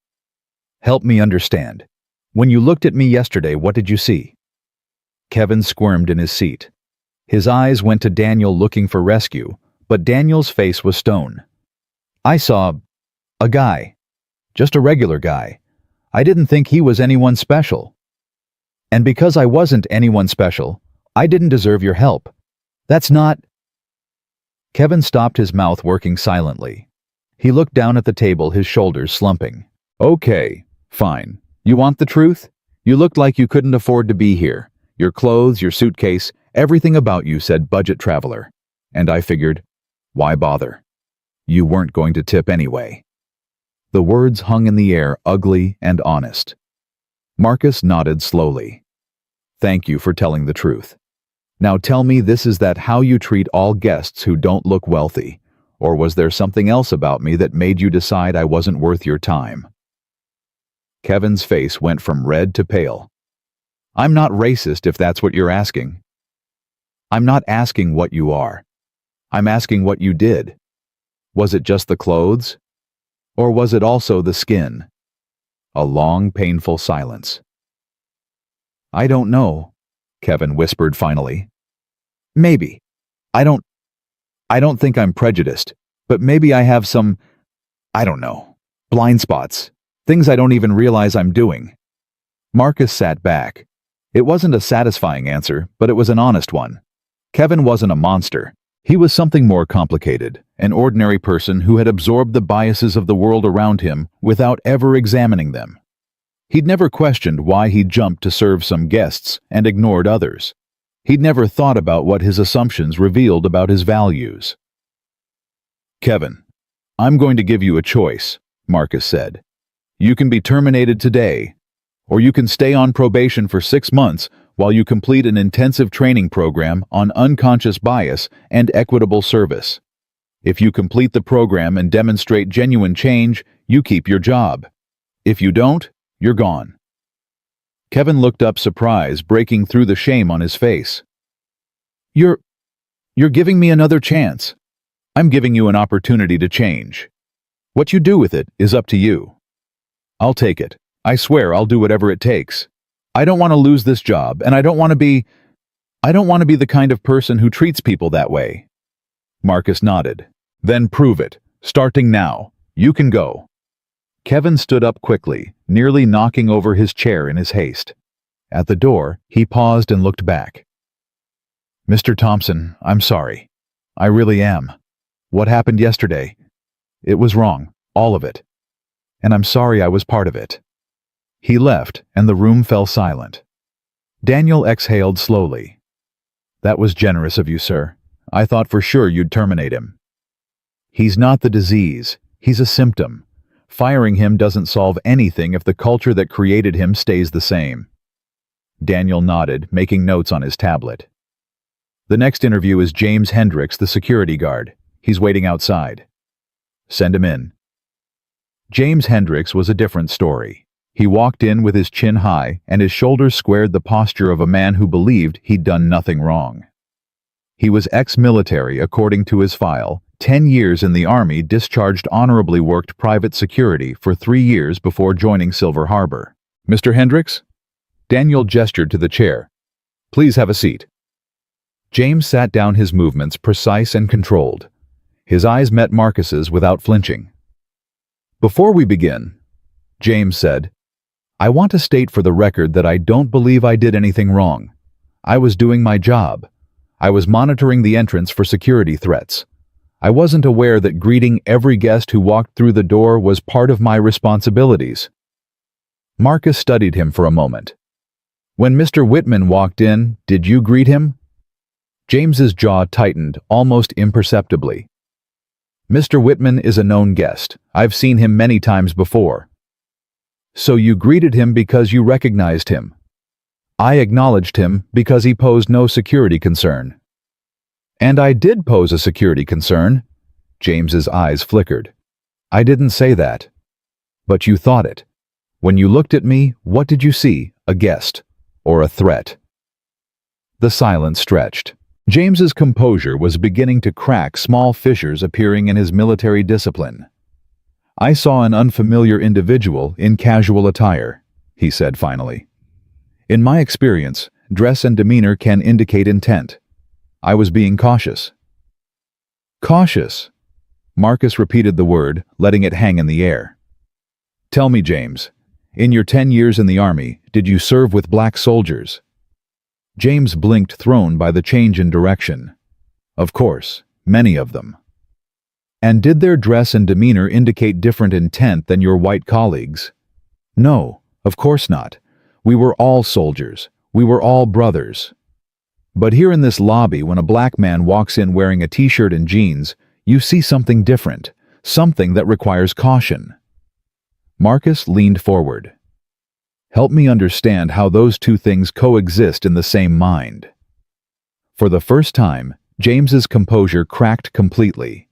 "Help me understand. When you looked at me yesterday, what did you see?" Kevin squirmed in his seat. His eyes went to Daniel looking for rescue, but Daniel's face was stone. "I saw a guy. Just a regular guy. I didn't think he was anyone special. And because I wasn't anyone special, I didn't deserve your help. That's not—" Kevin stopped, his mouth working silently. He looked down at the table, his shoulders slumping. "Okay, fine. You want the truth? You looked like you couldn't afford to be here. Your clothes, your suitcase, everything about you said budget traveler. And I figured, why bother? You weren't going to tip anyway." The words hung in the air, ugly and honest. Marcus nodded slowly. "Thank you for telling the truth. Now tell me, this is that how you treat all guests who don't look wealthy? Or was there something else about me that made you decide I wasn't worth your time?" Kevin's face went from red to pale. "I'm not racist, if that's what you're asking." "I'm not asking what you are. I'm asking what you did. Was it just the clothes? Or was it also the skin?" A long, painful silence. "I don't know," Kevin whispered finally. "Maybe. I don't think I'm prejudiced, but maybe I have some, I don't know, blind spots, things I don't even realize I'm doing." Marcus sat back. It wasn't a satisfying answer, but it was an honest one. Kevin wasn't a monster. He was something more complicated, an ordinary person who had absorbed the biases of the world around him without ever examining them. He'd never questioned why he jumped to serve some guests and ignored others. He'd never thought about what his assumptions revealed about his values. "Kevin, I'm going to give you a choice," Marcus said. "You can be terminated today, or you can stay on probation for 6 months while you complete an intensive training program on unconscious bias and equitable service. If you complete the program and demonstrate genuine change, you keep your job. If you don't, you're gone." Kevin looked up, surprise breaking through the shame on his face. You're giving me another chance. I'm giving you an opportunity to change. What you do with it is up to you." "I'll take it. I swear I'll do whatever it takes. I don't want to lose this job, and I don't want to be the kind of person who treats people that way." Marcus nodded. Then prove it. Starting now. You can go. Kevin stood up quickly, nearly knocking over his chair in his haste. At the door, he paused and looked back. Mr. Thompson, I'm sorry. I really am. What happened yesterday? It was wrong, all of it. And I'm sorry I was part of it. He left, and the room fell silent. Daniel exhaled slowly. That was generous of you, sir. I thought for sure you'd terminate him. He's not the disease. He's a symptom. Firing him doesn't solve anything if the culture that created him stays the same. Daniel nodded, making notes on his tablet. The next interview is James Hendricks, the security guard. He's waiting outside. Send him in. James Hendricks was a different story. He walked in with his chin high, and his shoulders squared the posture of a man who believed he'd done nothing wrong. He was ex-military, according to his file, 10 years in the Army, discharged, honorably worked private security for 3 years before joining Silver Harbor. Mr. Hendricks? Daniel gestured to the chair. Please have a seat. James sat down, his movements precise and controlled. His eyes met Marcus's without flinching. Before we begin, James said, I want to state for the record that I don't believe I did anything wrong. I was doing my job. I was monitoring the entrance for security threats. I wasn't aware that greeting every guest who walked through the door was part of my responsibilities. Marcus studied him for a moment. When Mr. Whitman walked in, did you greet him? James's jaw tightened, almost imperceptibly. Mr. Whitman is a known guest. I've seen him many times before. So you greeted him because you recognized him. I acknowledged him because he posed no security concern. And I did pose a security concern. James's eyes flickered. I didn't say that. But you thought it. When you looked at me, what did you see? A guest. Or a threat? The silence stretched. James's composure was beginning to crack, small fissures appearing in his military discipline. I saw an unfamiliar individual in casual attire, he said finally. In my experience, dress and demeanor can indicate intent. I was being cautious. Cautious? Marcus repeated the word, letting it hang in the air. Tell me, James, in your 10 years in the Army, did you serve with black soldiers? James blinked, thrown by the change in direction. Of course, many of them. And did their dress and demeanor indicate different intent than your white colleagues? No, of course not. We were all soldiers. We were all brothers. But here in this lobby, when a black man walks in wearing a t-shirt and jeans, you see something different, something that requires caution. Marcus leaned forward. Help me understand how those two things coexist in the same mind. For the first time, James's composure cracked completely.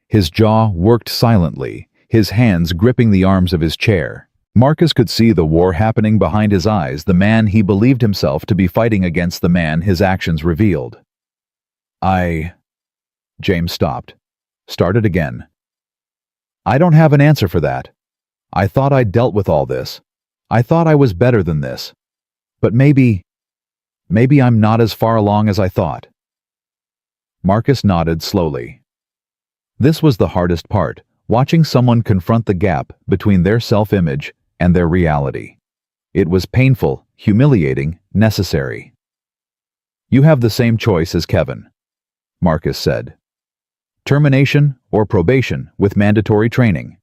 His jaw worked silently, his hands gripping the arms of his chair. Marcus could see the war happening behind his eyes, the man he believed himself to be fighting against the man his actions revealed. James stopped. Started again. I don't have an answer for that. I thought I'd dealt with all this. I thought I was better than this. But maybe I'm not as far along as I thought. Marcus nodded slowly. This was the hardest part, watching someone confront the gap between their self-image and their reality. It was painful, humiliating, necessary. You have the same choice as Kevin, Marcus said. Termination or probation with mandatory training.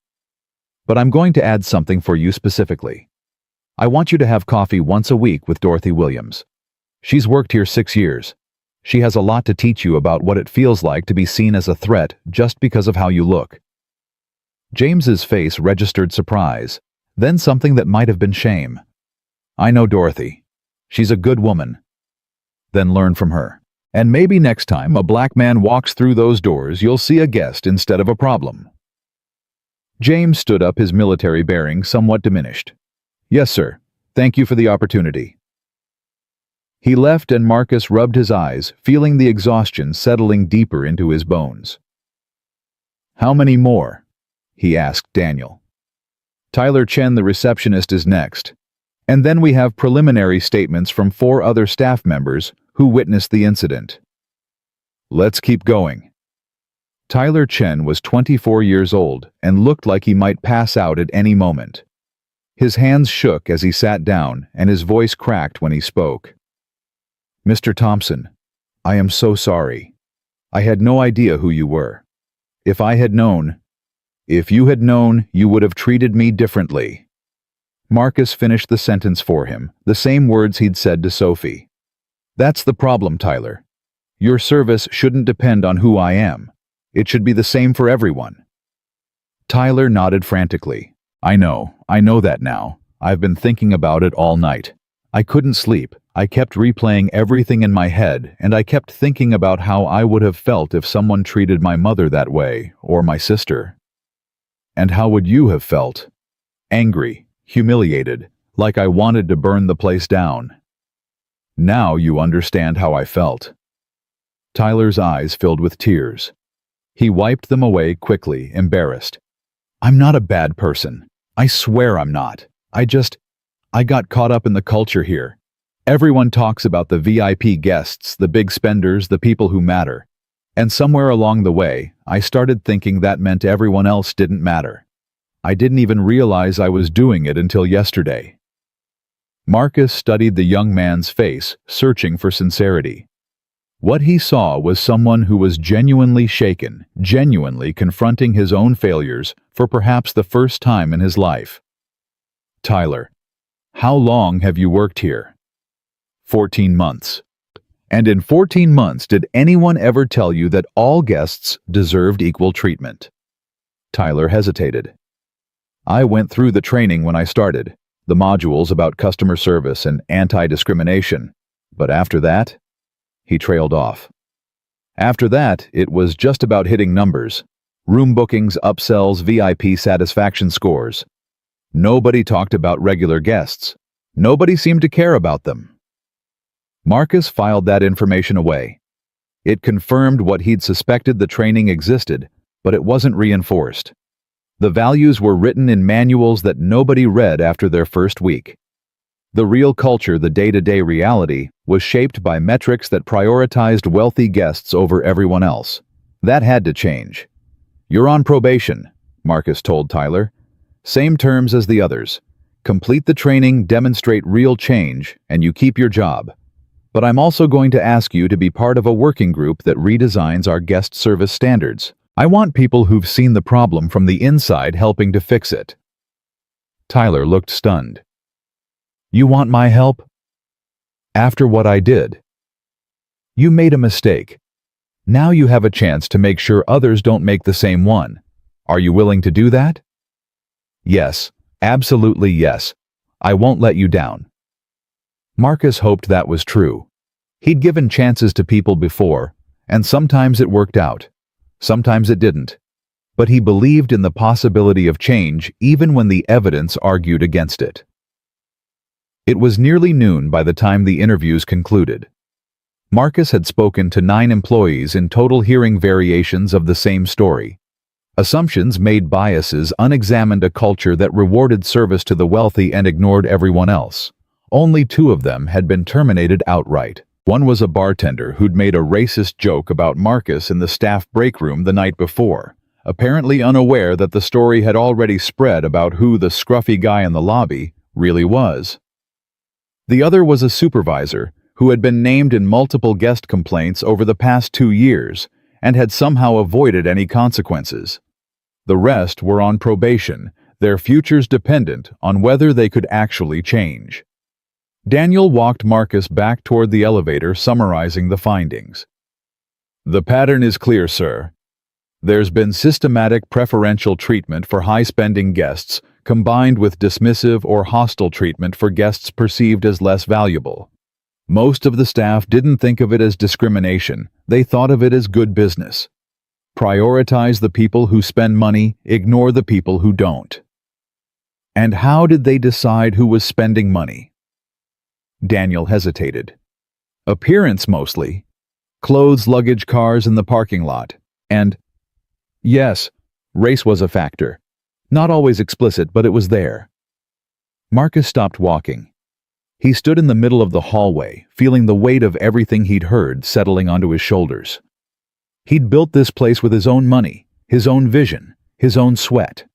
But I'm going to add something for you specifically. I want you to have coffee once a week with Dorothy Williams. She's worked here 6 years. She has a lot to teach you about what it feels like to be seen as a threat just because of how you look. James's face registered surprise, then something that might have been shame. I know Dorothy. She's a good woman. Then learn from her. And maybe next time a black man walks through those doors, you'll see a guest instead of a problem. James stood up, his military bearing somewhat diminished. Yes, sir. Thank you for the opportunity. He left, and Marcus rubbed his eyes, feeling the exhaustion settling deeper into his bones. How many more? He asked Daniel. Tyler Chen, the receptionist, is next. And then we have preliminary statements from 4 other staff members who witnessed the incident. Let's keep going. Tyler Chen was 24 years old and looked like he might pass out at any moment. His hands shook as he sat down and his voice cracked when he spoke. "Mr. Thompson, I am so sorry. I had no idea who you were. If you had known, you would have treated me differently." Marcus finished the sentence for him, the same words he'd said to Sophie. "That's the problem, Tyler. Your service shouldn't depend on who I am. It should be the same for everyone." Tyler nodded frantically. I know that now. I've been thinking about it all night. I couldn't sleep. I kept replaying everything in my head, and I kept thinking about how I would have felt if someone treated my mother that way, or my sister. And how would you have felt? Angry, humiliated, like I wanted to burn the place down. Now you understand how I felt. Tyler's eyes filled with tears. He wiped them away quickly, embarrassed. "I'm not a bad person. I swear I'm not. I got caught up in the culture here. Everyone talks about the VIP guests, the big spenders, the people who matter. And somewhere along the way, I started thinking that meant everyone else didn't matter. I didn't even realize I was doing it until yesterday." Marcus studied the young man's face, searching for sincerity. What he saw was someone who was genuinely shaken, genuinely confronting his own failures for perhaps the first time in his life. "Tyler, how long have you worked here?" 14 months. "And in 14 months, did anyone ever tell you that all guests deserved equal treatment?" Tyler hesitated. "I went through the training when I started, the modules about customer service and anti-discrimination, but after that," he trailed off. "After that, it was just about hitting numbers. Room bookings, upsells, VIP satisfaction scores. Nobody talked about regular guests. Nobody seemed to care about them." Marcus filed that information away. It confirmed what he'd suspected: the training existed, but it wasn't reinforced. The values were written in manuals that nobody read after their first week. The real culture, the day-to-day reality, was shaped by metrics that prioritized wealthy guests over everyone else. That had to change. "You're on probation," Marcus told Tyler. "Same terms as the others. Complete the training, demonstrate real change, and you keep your job. But I'm also going to ask you to be part of a working group that redesigns our guest service standards. I want people who've seen the problem from the inside helping to fix it." Tyler looked stunned. "You want my help?" "After what I did. You made a mistake. Now you have a chance to make sure others don't make the same one. Are you willing to do that?" "Yes, absolutely yes. I won't let you down." Marcus hoped that was true. He'd given chances to people before, and sometimes it worked out. Sometimes it didn't. But he believed in the possibility of change even when the evidence argued against it. It was nearly noon by the time the interviews concluded. Marcus had spoken to 9 employees in total, hearing variations of the same story. Assumptions made biases, unexamined a culture that rewarded service to the wealthy and ignored everyone else. Only 2 of them had been terminated outright. One was a bartender who'd made a racist joke about Marcus in the staff break room the night before, apparently unaware that the story had already spread about who the scruffy guy in the lobby really was. The other was a supervisor who had been named in multiple guest complaints over the past 2 years and had somehow avoided any consequences. The rest were on probation, their futures dependent on whether they could actually change. Daniel walked Marcus back toward the elevator, summarizing the findings. "The pattern is clear, sir. There's been systematic preferential treatment for high-spending guests, combined with dismissive or hostile treatment for guests perceived as less valuable. Most of the staff didn't think of it as discrimination, they thought of it as good business. Prioritize the people who spend money, ignore the people who don't." "And how did they decide who was spending money?" Daniel hesitated. "Appearance mostly. Clothes, luggage, cars in the parking lot. And yes, race was a factor. Not always explicit, but it was there." Marcus stopped walking. He stood in the middle of the hallway, feeling the weight of everything he'd heard settling onto his shoulders. He'd built this place with his own money, his own vision, his own sweat.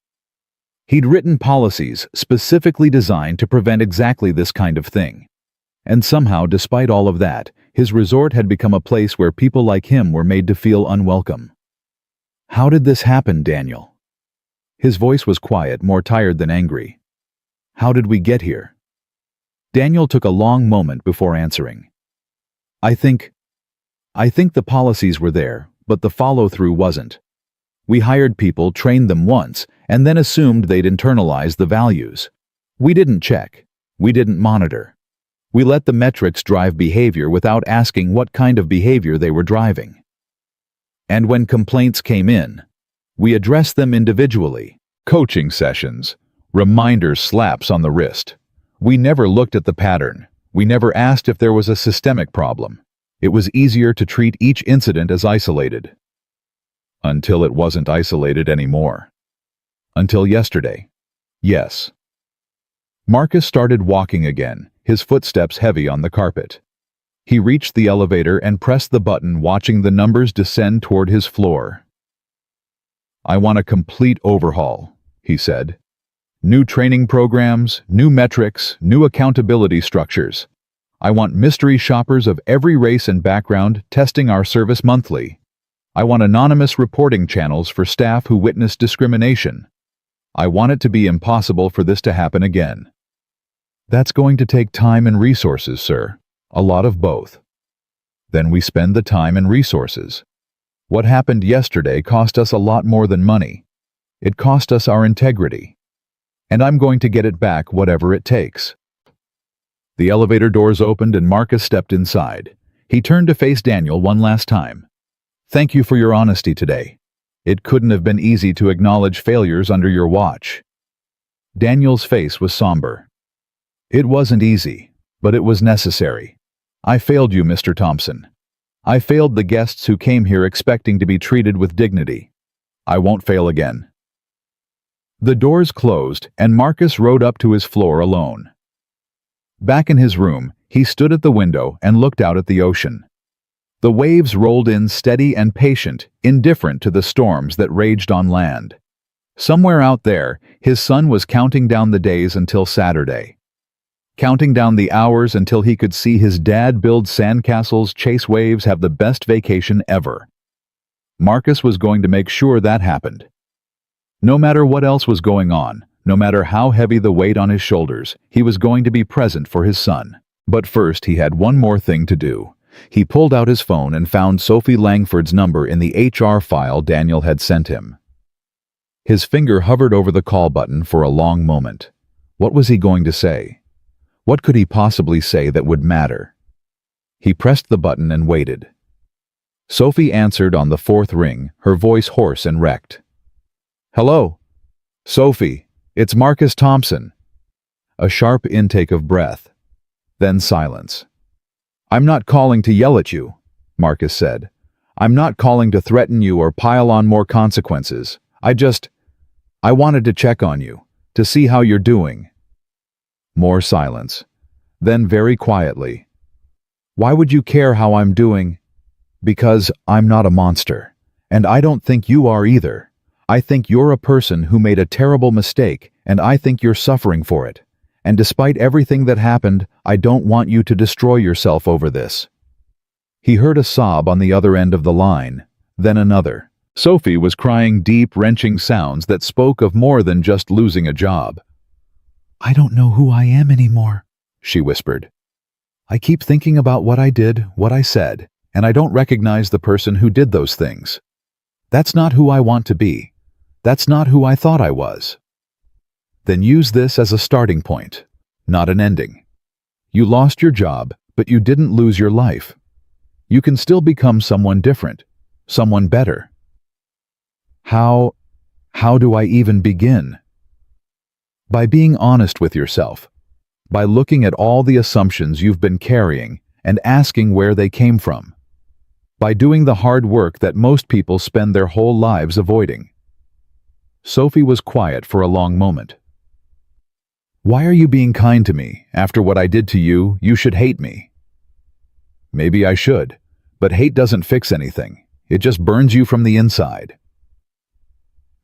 He'd written policies specifically designed to prevent exactly this kind of thing. And somehow, despite all of that, his resort had become a place where people like him were made to feel unwelcome. How did this happen, Daniel? His voice was quiet, more tired than angry. How did we get here? Daniel took a long moment before answering. I think the policies were there, but the follow-through wasn't. We hired people, trained them once, and then assumed they'd internalize the values. We didn't check. We didn't monitor. We let the metrics drive behavior without asking what kind of behavior they were driving. And when complaints came in, we addressed them individually. Coaching sessions, reminder slaps on the wrist. We never looked at the pattern. We never asked if there was a systemic problem. It was easier to treat each incident as isolated. Until it wasn't isolated anymore. Until yesterday. Yes. Marcus started walking again, his footsteps heavy on the carpet. He reached the elevator and pressed the button, watching the numbers descend toward his floor. I want a complete overhaul, he said. New training programs, new metrics, new accountability structures. I want mystery shoppers of every race and background testing our service monthly. I want anonymous reporting channels for staff who witness discrimination. I want it to be impossible for this to happen again. That's going to take time and resources, sir. A lot of both. Then we spend the time and resources. What happened yesterday cost us a lot more than money. It cost us our integrity. And I'm going to get it back whatever it takes. The elevator doors opened and Marcus stepped inside. He turned to face Daniel one last time. Thank you for your honesty today. It couldn't have been easy to acknowledge failures under your watch. Daniel's face was somber. It wasn't easy, but it was necessary. I failed you, Mr. Thompson. I failed the guests who came here expecting to be treated with dignity. I won't fail again. The doors closed, and Marcus rode up to his floor alone. Back in his room, he stood at the window and looked out at the ocean. The waves rolled in steady and patient, indifferent to the storms that raged on land. Somewhere out there, his son was counting down the days until Saturday. Counting down the hours until he could see his dad build sandcastles, chase waves, have the best vacation ever. Marcus was going to make sure that happened. No matter what else was going on, no matter how heavy the weight on his shoulders, he was going to be present for his son. But first he had one more thing to do. He pulled out his phone and found Sophie Langford's number in the HR file Daniel had sent him. His finger hovered over the call button for a long moment. What was he going to say? What could he possibly say that would matter? He pressed the button and waited. Sophie answered on the fourth ring, her voice hoarse and wrecked. Hello? Sophie, it's Marcus Thompson. A sharp intake of breath. Then silence. I'm not calling to yell at you, Marcus said. I'm not calling to threaten you or pile on more consequences. I wanted to check on you, to see how you're doing. More silence. Then very quietly. Why would you care how I'm doing? Because I'm not a monster. And I don't think you are either. I think you're a person who made a terrible mistake, and I think you're suffering for it. And despite everything that happened, I don't want you to destroy yourself over this. He heard a sob on the other end of the line, then another. Sophie was crying deep, wrenching sounds that spoke of more than just losing a job. I don't know who I am anymore, she whispered. I keep thinking about what I did, what I said, and I don't recognize the person who did those things. That's not who I want to be. That's not who I thought I was. Then use this as a starting point, not an ending. You lost your job, but you didn't lose your life. You can still become someone different, someone better. How do I even begin? By being honest with yourself, by looking at all the assumptions you've been carrying and asking where they came from, by doing the hard work that most people spend their whole lives avoiding. Sophie was quiet for a long moment. Why are you being kind to me? After what I did to you, you should hate me. Maybe I should, but hate doesn't fix anything. It just burns you from the inside."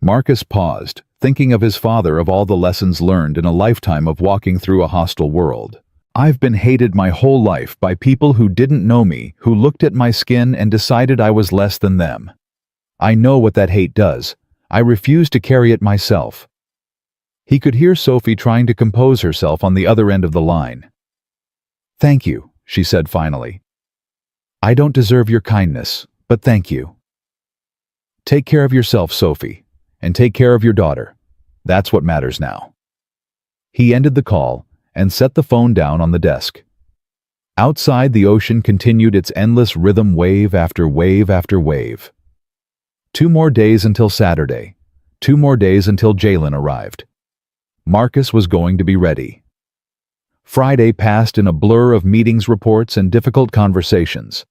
Marcus paused, thinking of his father, of all the lessons learned in a lifetime of walking through a hostile world. "I've been hated my whole life by people who didn't know me, who looked at my skin and decided I was less than them. I know what that hate does. I refuse to carry it myself." He could hear Sophie trying to compose herself on the other end of the line. "Thank you," she said finally. "I don't deserve your kindness, but thank you. Take care of yourself, Sophie, and take care of your daughter. That's what matters now." He ended the call and set the phone down on the desk. Outside, the ocean continued its endless rhythm, wave after wave after wave. 2 more days until Saturday. 2 more days until Jalen arrived. Marcus was going to be ready. Friday passed in a blur of meetings, reports, and difficult conversations.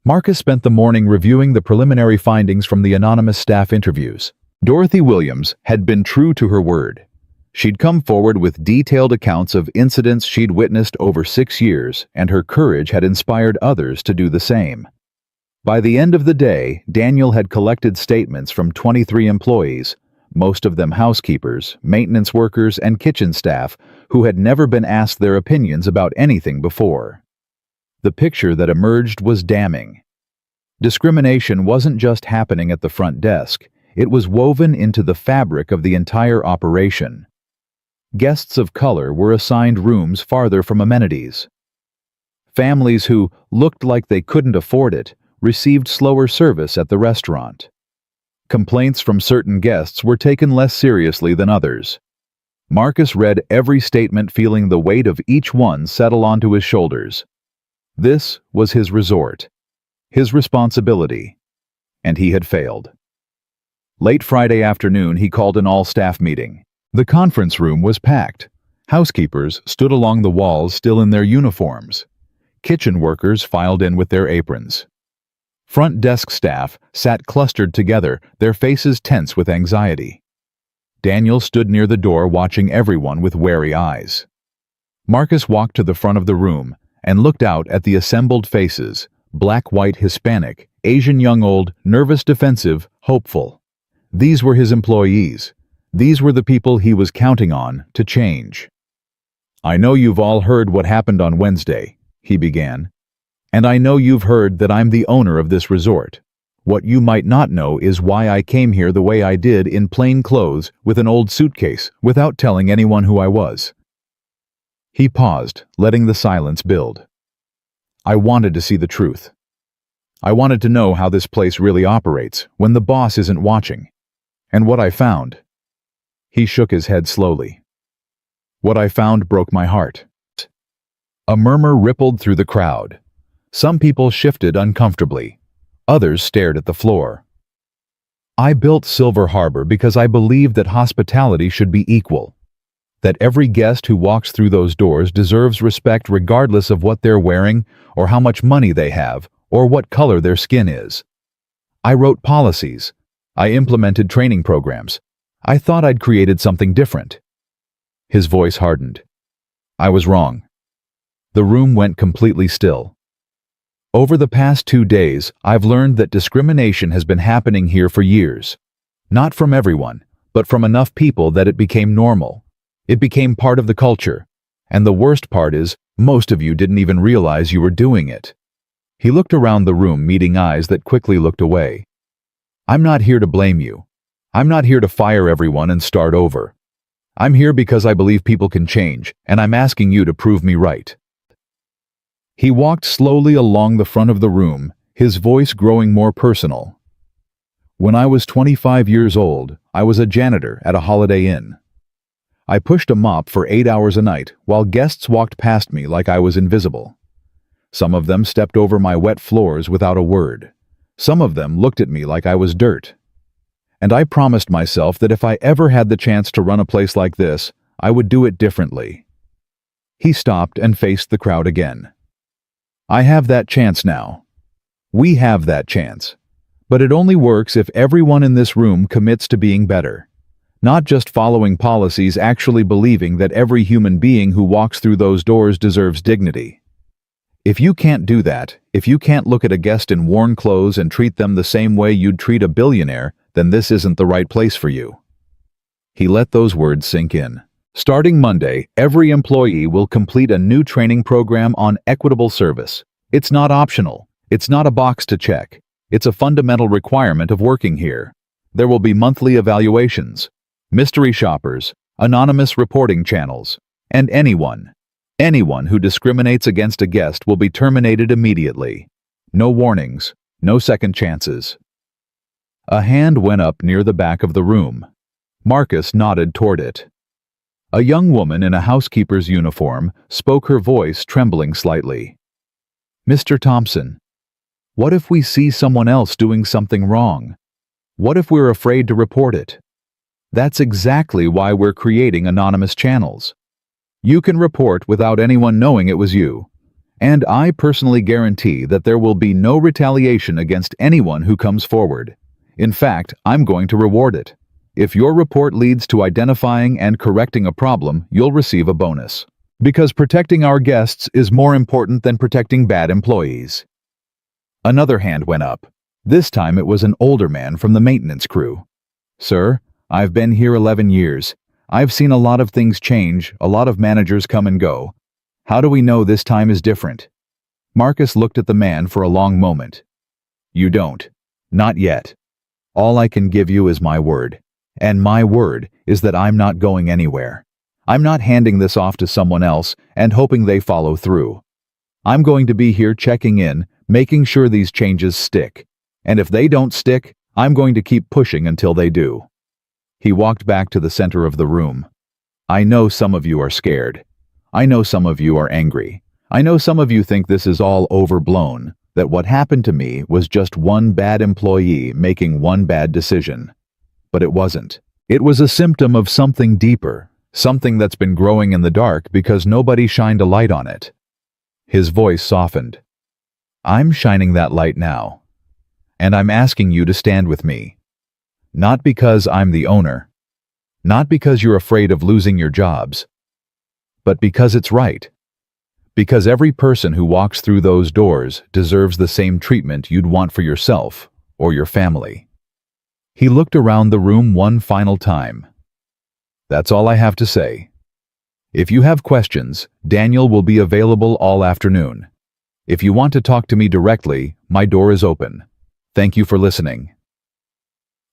Marcus spent the morning reviewing the preliminary findings from the anonymous staff interviews. Dorothy Williams had been true to her word. She'd come forward with detailed accounts of incidents she'd witnessed over 6 years, and her courage had inspired others to do the same. By the end of the day, Daniel had collected statements from 23 employees, most of them housekeepers, maintenance workers, and kitchen staff who had never been asked their opinions about anything before. The picture that emerged was damning. Discrimination wasn't just happening at the front desk, it was woven into the fabric of the entire operation. Guests of color were assigned rooms farther from amenities. Families who looked like they couldn't afford it received slower service at the restaurant. Complaints from certain guests were taken less seriously than others. Marcus read every statement, feeling the weight of each one settle onto his shoulders. This was his resort, his responsibility, and he had failed. Late Friday afternoon, he called an all-staff meeting. The conference room was packed. Housekeepers stood along the walls, still in their uniforms. Kitchen workers filed in with their aprons. Front desk staff sat clustered together, their faces tense with anxiety. Daniel stood near the door, watching everyone with wary eyes. Marcus walked to the front of the room and looked out at the assembled faces: black, white, Hispanic, Asian, young, old, nervous, defensive, hopeful. These were his employees. These were the people he was counting on to change. "I know you've all heard what happened on Wednesday," he began. "And I know you've heard that I'm the owner of this resort. What you might not know is why I came here the way I did, in plain clothes, with an old suitcase, without telling anyone who I was." He paused, letting the silence build. "I wanted to see the truth. I wanted to know how this place really operates when the boss isn't watching. And what I found..." He shook his head slowly. "What I found broke my heart." A murmur rippled through the crowd. Some people shifted uncomfortably. Others stared at the floor. "I built Silver Harbor because I believed that hospitality should be equal. That every guest who walks through those doors deserves respect regardless of what they're wearing, or how much money they have, or what color their skin is. I wrote policies. I implemented training programs. I thought I'd created something different." His voice hardened. "I was wrong." The room went completely still. "Over the past 2 days, I've learned that discrimination has been happening here for years. Not from everyone, but from enough people that it became normal. It became part of the culture. And the worst part is, most of you didn't even realize you were doing it." He looked around the room, meeting eyes that quickly looked away. "I'm not here to blame you. I'm not here to fire everyone and start over. I'm here because I believe people can change, and I'm asking you to prove me right." He walked slowly along the front of the room, his voice growing more personal. "When I was 25 years old, I was a janitor at a Holiday Inn. I pushed a mop for 8 hours a night while guests walked past me like I was invisible. Some of them stepped over my wet floors without a word. Some of them looked at me like I was dirt. And I promised myself that if I ever had the chance to run a place like this, I would do it differently." He stopped and faced the crowd again. "I have that chance now. We have that chance. But it only works if everyone in this room commits to being better. Not just following policies, actually believing that every human being who walks through those doors deserves dignity. If you can't do that, if you can't look at a guest in worn clothes and treat them the same way you'd treat a billionaire, then this isn't the right place for you." He let those words sink in. Starting Monday, every employee will complete a new training program on equitable service. It's not optional. It's not a box to check. It's a fundamental requirement of working here. There will be monthly evaluations, mystery shoppers, anonymous reporting channels, and anyone who discriminates against a guest will be terminated immediately. No warnings, no second chances. A hand went up near the back of the room. Marcus nodded toward it. A young woman in a housekeeper's uniform spoke, her voice trembling slightly. "Mr. Thompson, what if we see someone else doing something wrong? What if we're afraid to report it? That's exactly why we're creating anonymous channels. You can report without anyone knowing it was you. And I personally guarantee that there will be no retaliation against anyone who comes forward. In fact, I'm going to reward it. If your report leads to identifying and correcting a problem, you'll receive a bonus. Because protecting our guests is more important than protecting bad employees." Another hand went up. This time it was an older man from the maintenance crew. "Sir, I've been here 11 years. I've seen a lot of things change, a lot of managers come and go. How do we know this time is different?" Marcus looked at the man for a long moment. "You don't. Not yet. All I can give you is my word. And my word is that I'm not going anywhere. I'm not handing this off to someone else and hoping they follow through. I'm going to be here checking in, making sure these changes stick. And if they don't stick, I'm going to keep pushing until they do." He walked back to the center of the room. "I know some of you are scared. I know some of you are angry. I know some of you think this is all overblown, that what happened to me was just one bad employee making one bad decision. But it wasn't. It was a symptom of something deeper, something that's been growing in the dark because nobody shined a light on it." His voice softened. "I'm shining that light now. And I'm asking you to stand with me. Not because I'm the owner. Not because you're afraid of losing your jobs. But because it's right. Because every person who walks through those doors deserves the same treatment you'd want for yourself or your family." He looked around the room one final time. "That's all I have to say. If you have questions, Daniel will be available all afternoon. If you want to talk to me directly, my door is open. Thank you for listening."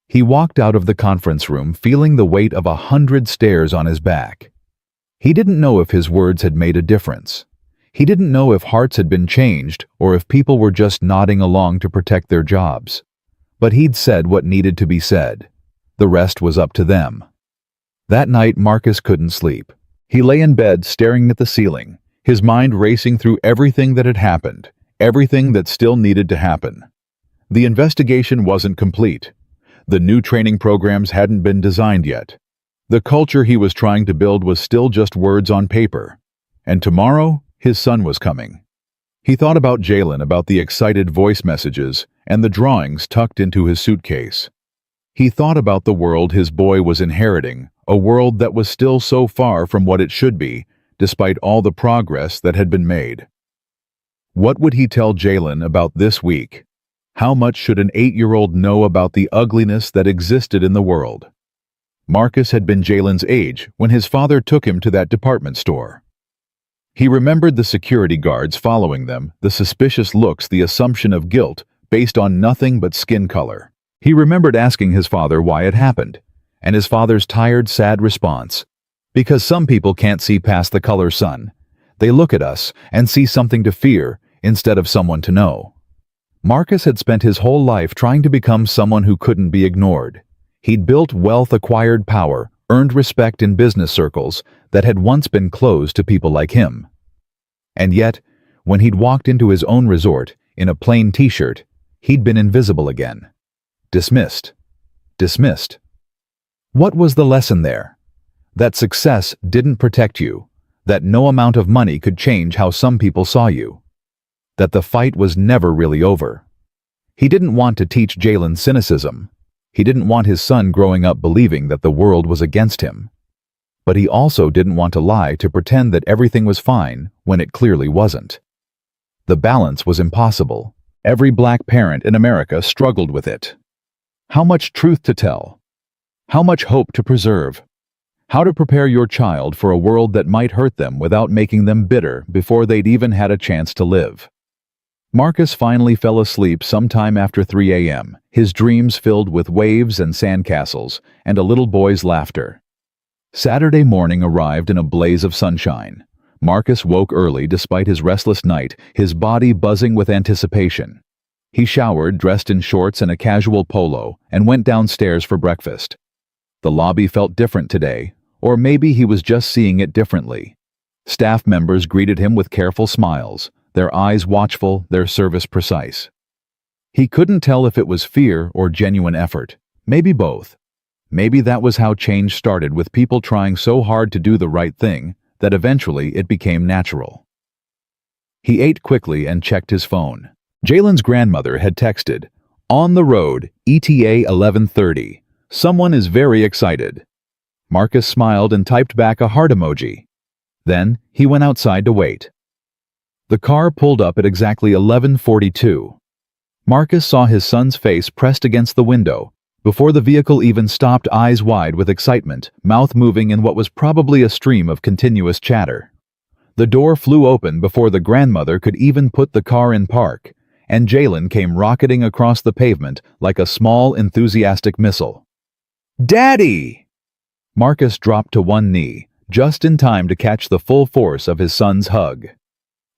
He walked out of the conference room feeling the weight of 100 stares on his back. He didn't know if his words had made a difference. He didn't know if hearts had been changed or if people were just nodding along to protect their jobs. But he'd said what needed to be said. The rest was up to them. That night, Marcus couldn't sleep. He lay in bed staring at the ceiling, his mind racing through everything that had happened, everything that still needed to happen. The investigation wasn't complete. The new training programs hadn't been designed yet. The culture he was trying to build was still just words on paper. And tomorrow, his son was coming. He thought about Jalen, about the excited voice messages and the drawings tucked into his suitcase. He thought about the world his boy was inheriting, a world that was still so far from what it should be, despite all the progress that had been made. What would he tell Jalen about this week? How much should an 8-year-old know about the ugliness that existed in the world? Marcus had been Jalen's age when his father took him to that department store. He remembered the security guards following them, the suspicious looks, the assumption of guilt based on nothing but skin color. He remembered asking his father why it happened, and his father's tired, sad response, "Because some people can't see past the color, son. They look at us and see something to fear instead of someone to know." Marcus had spent his whole life trying to become someone who couldn't be ignored. He'd built wealth, acquired power, earned respect in business circles that had once been closed to people like him. And yet, when he'd walked into his own resort in a plain t-shirt, he'd been invisible again. Dismissed. Dismissed. What was the lesson there? That success didn't protect you, that no amount of money could change how some people saw you, that the fight was never really over. He didn't want to teach Jalen cynicism. He didn't want his son growing up believing that the world was against him. But he also didn't want to lie to pretend that everything was fine when it clearly wasn't. The balance was impossible. Every black parent in America struggled with it. How much truth to tell? How much hope to preserve? How to prepare your child for a world that might hurt them without making them bitter before they'd even had a chance to live? Marcus finally fell asleep sometime after 3 a.m., his dreams filled with waves and sandcastles and a little boy's laughter. Saturday morning arrived in a blaze of sunshine. Marcus woke early despite his restless night, his body buzzing with anticipation. He showered, dressed in shorts and a casual polo, and went downstairs for breakfast. The lobby felt different today, or maybe he was just seeing it differently. Staff members greeted him with careful smiles, their eyes watchful, their service precise. He couldn't tell if it was fear or genuine effort, maybe both. Maybe that was how change started, with people trying so hard to do the right thing that eventually it became natural. He ate quickly and checked his phone. Jalen's grandmother had texted, "On the road, ETA 11:30. Someone is very excited." Marcus smiled and typed back a heart emoji. Then he went outside to wait. The car pulled up at exactly 11:42. Marcus saw his son's face pressed against the window. Before the vehicle even stopped, eyes wide with excitement, mouth moving in what was probably a stream of continuous chatter. The door flew open before the grandmother could even put the car in park, and Jalen came rocketing across the pavement like a small, enthusiastic missile. "Daddy!" Marcus dropped to one knee, just in time to catch the full force of his son's hug.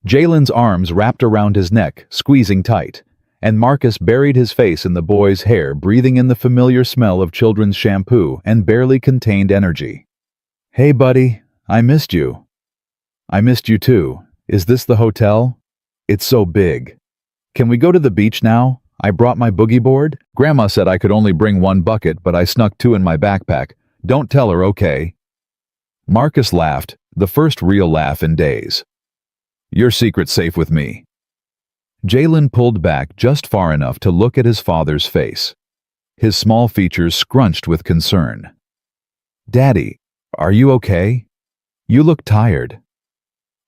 Jalen's arms wrapped around his neck, squeezing tight, and Marcus buried his face in the boy's hair, breathing in the familiar smell of children's shampoo and barely contained energy. "Hey, buddy, I missed you." "I missed you too. Is this the hotel? It's so big. Can we go to the beach now? I brought my boogie board. Grandma said I could only bring one bucket, but I snuck two in my backpack. Don't tell her, okay?" Marcus laughed, the first real laugh in days. "Your secret's safe with me." Jalen pulled back just far enough to look at his father's face. His small features scrunched with concern. "Daddy, are you okay? You look tired."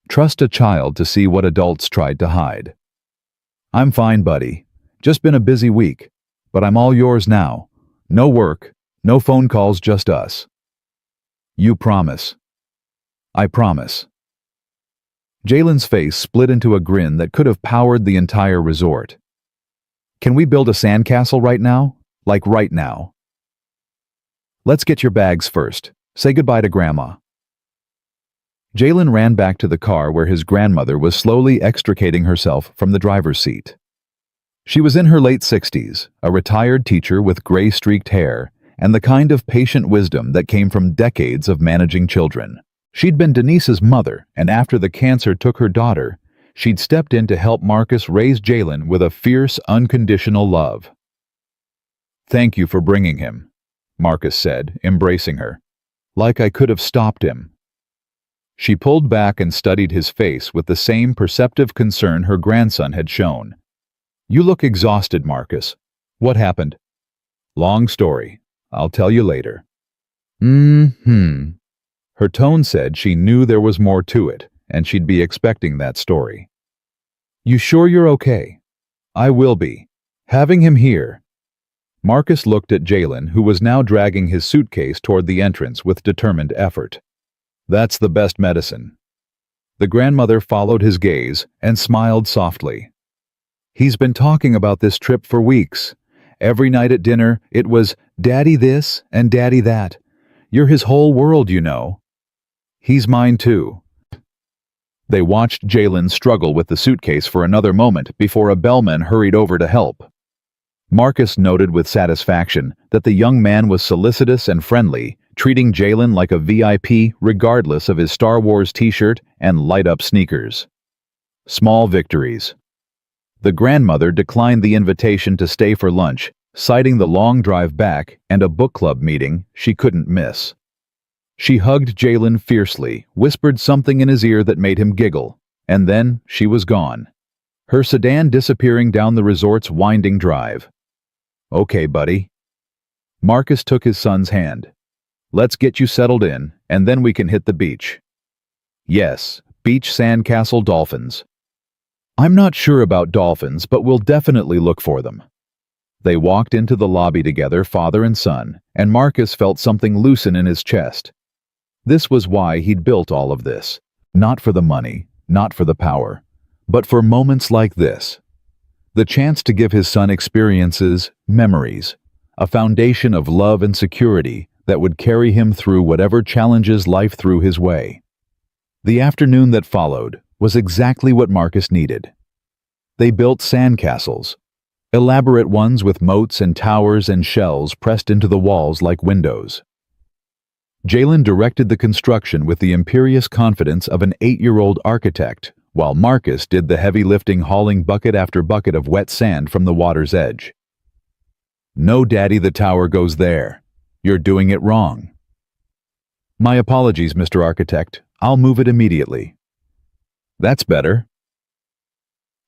Trust a child to see what adults tried to hide. "I'm fine, buddy. Just been a busy week, but I'm all yours now. No work, no phone calls, just us." "You promise?" "I promise." Jalen's face split into a grin that could have powered the entire resort. "Can we build a sandcastle right now? Like right now?" "Let's get your bags first. Say goodbye to Grandma." Jalen ran back to the car where his grandmother was slowly extricating herself from the driver's seat. She was in her late 60s, a retired teacher with gray-streaked hair, and the kind of patient wisdom that came from decades of managing children. She'd been Denise's mother, and after the cancer took her daughter, she'd stepped in to help Marcus raise Jalen with a fierce, unconditional love. "Thank you for bringing him," Marcus said, embracing her. "Like I could have stopped him." She pulled back and studied his face with the same perceptive concern her grandson had shown. "You look exhausted, Marcus. What happened?" "Long story. I'll tell you later." Her tone said she knew there was more to it, and she'd be expecting that story. "You sure you're okay?" "I will be. Having him here." Marcus looked at Jalen, who was now dragging his suitcase toward the entrance with determined effort. "That's the best medicine." The grandmother followed his gaze and smiled softly. "He's been talking about this trip for weeks. Every night at dinner, it was, 'Daddy this and Daddy that.' You're his whole world, you know." "He's mine too." They watched Jalen struggle with the suitcase for another moment before a bellman hurried over to help. Marcus noted with satisfaction that the young man was solicitous and friendly, treating Jalen like a VIP regardless of his Star Wars t-shirt and light-up sneakers. Small victories. The grandmother declined the invitation to stay for lunch, citing the long drive back and a book club meeting she couldn't miss. She hugged Jalen fiercely, whispered something in his ear that made him giggle, and then she was gone, her sedan disappearing down the resort's winding drive. "Okay, buddy." Marcus took his son's hand. "Let's get you settled in, and then we can hit the beach." "Yes, beach, sandcastle, dolphins." I'm not sure about dolphins, but we'll definitely look for them. They walked into the lobby together, father and son, and Marcus felt something loosen in his chest. This was why he'd built all of this. Not for the money, not for the power, but for moments like this. The chance to give his son experiences, memories, a foundation of love and security that would carry him through whatever challenges life threw his way. The afternoon that followed was exactly what Marcus needed. They built sandcastles, elaborate ones with moats and towers and shells pressed into the walls like windows. Jalen directed the construction with the imperious confidence of an 8-year-old architect, while Marcus did the heavy lifting, hauling bucket after bucket of wet sand from the water's edge. "No, Daddy, the tower goes there. You're doing it wrong." "My apologies, Mr. Architect. I'll move it immediately." "That's better."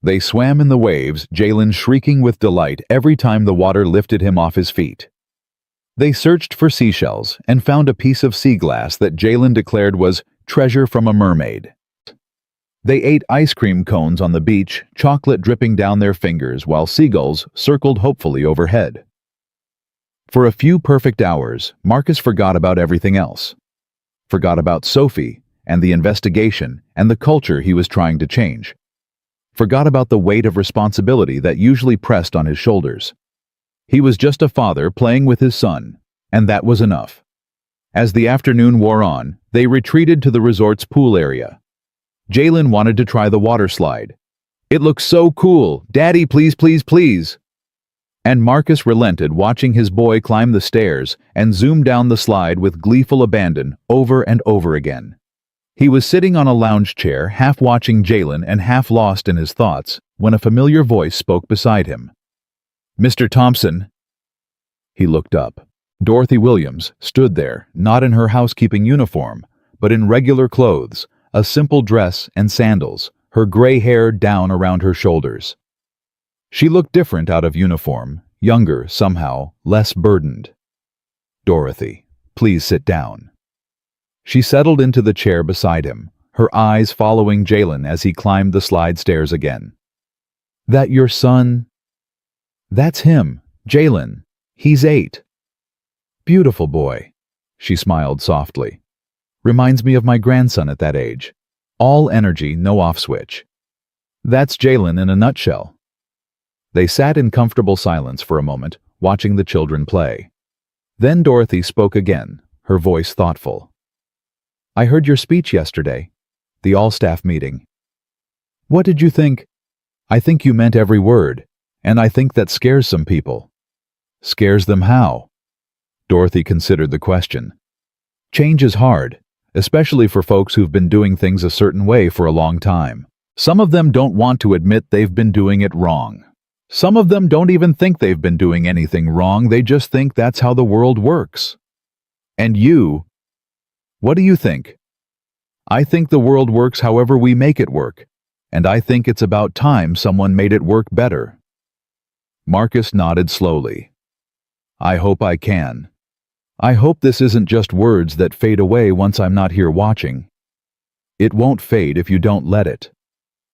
They swam in the waves, Jalen shrieking with delight every time the water lifted him off his feet. They searched for seashells and found a piece of sea glass that Jalen declared was treasure from a mermaid. They ate ice cream cones on the beach, chocolate dripping down their fingers while seagulls circled hopefully overhead. For a few perfect hours, Marcus forgot about everything else. Forgot about Sophie and the investigation and the culture he was trying to change. Forgot about the weight of responsibility that usually pressed on his shoulders. He was just a father playing with his son, and that was enough. As the afternoon wore on, they retreated to the resort's pool area. Jalen wanted to try the water slide. "It looks so cool. Daddy, please, please, please." And Marcus relented, watching his boy climb the stairs and zoom down the slide with gleeful abandon over and over again. He was sitting on a lounge chair, half watching Jalen and half lost in his thoughts, when a familiar voice spoke beside him. "Mr. Thompson." He looked up. Dorothy Williams stood there, not in her housekeeping uniform, but in regular clothes, a simple dress and sandals, her gray hair down around her shoulders. She looked different out of uniform, younger somehow, less burdened. "Dorothy, please sit down." She settled into the chair beside him, her eyes following Jalen as he climbed the slide stairs again. "That your son?" "That's him, Jalen. He's 8. "Beautiful boy," she smiled softly. "Reminds me of my grandson at that age. All energy, no off switch. That's Jalen in a nutshell." They sat in comfortable silence for a moment, watching the children play. Then Dorothy spoke again, her voice thoughtful. "I heard your speech yesterday, the all-staff meeting. What did you think?" "I think you meant every word, and I think that scares some people." "Scares them how?" Dorothy considered the question. "Change is hard, especially for folks who've been doing things a certain way for a long time. Some of them don't want to admit they've been doing it wrong. Some of them don't even think they've been doing anything wrong, they just think that's how the world works. And you, what do you think?" "I think the world works however we make it work, and I think it's about time someone made it work better." Marcus nodded slowly. "I hope I can. I hope this isn't just words that fade away once I'm not here watching." "It won't fade if you don't let it."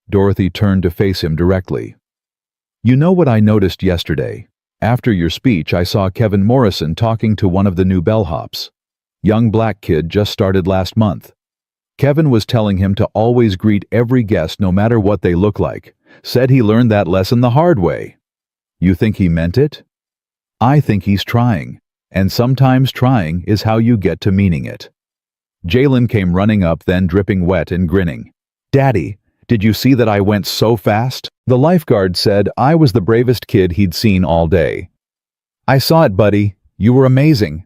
Dorothy turned to face him directly. "You know what I noticed yesterday? After your speech, I saw Kevin Morrison talking to one of the new bellhops. Young black kid just started last month. Kevin was telling him to always greet every guest no matter what they look like. Said he learned that lesson the hard way. You think he meant it? I think he's trying, and sometimes trying is how you get to meaning it." Jalen came running up, then dripping wet and grinning. "Daddy, did you see that I went so fast?" The lifeguard said I was the bravest kid he'd seen all day. "I saw it, buddy. You were amazing."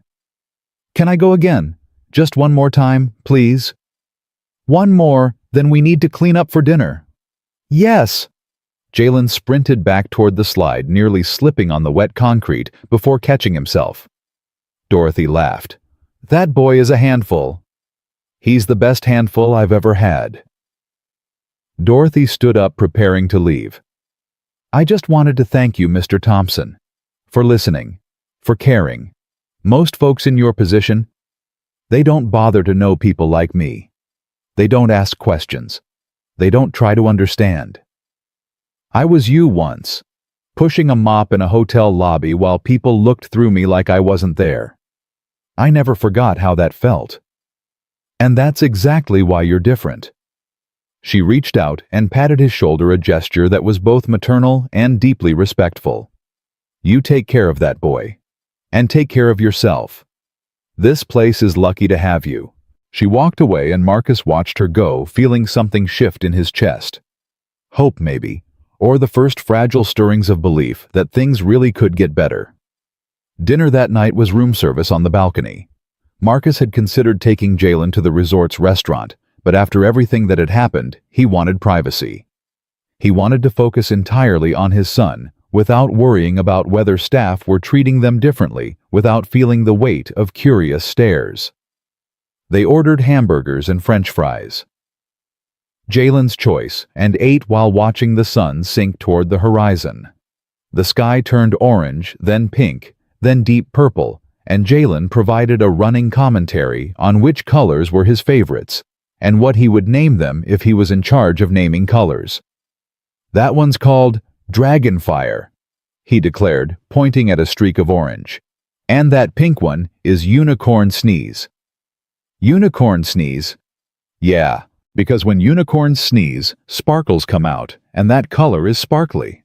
"Can I go again? Just one more time, please?" "One more, then we need to clean up for dinner." "Yes!" Jalen sprinted back toward the slide, nearly slipping on the wet concrete before catching himself. Dorothy laughed. "That boy is a handful." "He's the best handful I've ever had." Dorothy stood up, preparing to leave. "I just wanted to thank you, Mr. Thompson, for listening, for caring. Most folks in your position, they don't bother to know people like me. They don't ask questions. They don't try to understand. I was you once, pushing a mop in a hotel lobby while people looked through me like I wasn't there. I never forgot how that felt. And that's exactly why you're different." She reached out and patted his shoulder, a gesture that was both maternal and deeply respectful. "You take care of that boy. And take care of yourself. This place is lucky to have you." She walked away and Marcus watched her go, feeling something shift in his chest. Hope, maybe, or the first fragile stirrings of belief that things really could get better. Dinner that night was room service on the balcony. Marcus had considered taking Jalen to the resort's restaurant, but after everything that had happened, he wanted privacy. He wanted to focus entirely on his son, without worrying about whether staff were treating them differently, without feeling the weight of curious stares. They ordered hamburgers and French fries. Jalen's choice, and ate while watching the sun sink toward the horizon. The sky turned orange, then pink, then deep purple, and Jalen provided a running commentary on which colors were his favorites, and what he would name them if he was in charge of naming colors. "That one's called Dragonfire," he declared, pointing at a streak of orange. "And that pink one is Unicorn Sneeze." "Unicorn Sneeze?" "Yeah, because when unicorns sneeze, sparkles come out, and that color is sparkly."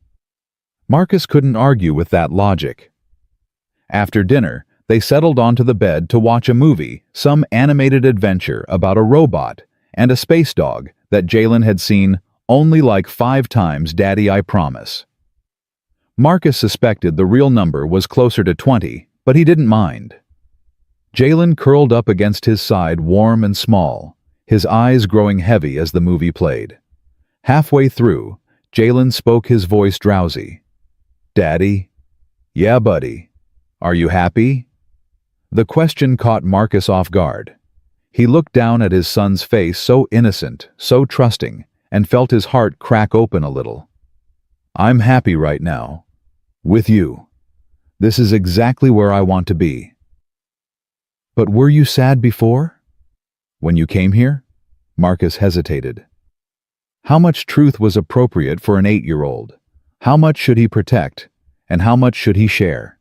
Marcus couldn't argue with that logic. After dinner, they settled onto the bed to watch a movie, some animated adventure about a robot and a space dog that Jalen had seen only like 5 times. "Daddy, I promise." Marcus suspected the real number was closer to 20, but he didn't mind. Jalen curled up against his side, warm and small, his eyes growing heavy as the movie played. Halfway through, Jalen spoke, his voice drowsy. "Daddy?" "Yeah, buddy. Are you happy?" The question caught Marcus off guard. He looked down at his son's face, so innocent, so trusting, and felt his heart crack open a little. "I'm happy right now. With you. This is exactly where I want to be." "But were you sad before? When you came here?" Marcus hesitated. How much truth was appropriate for an 8-year-old? How much should he protect, and how much should he share?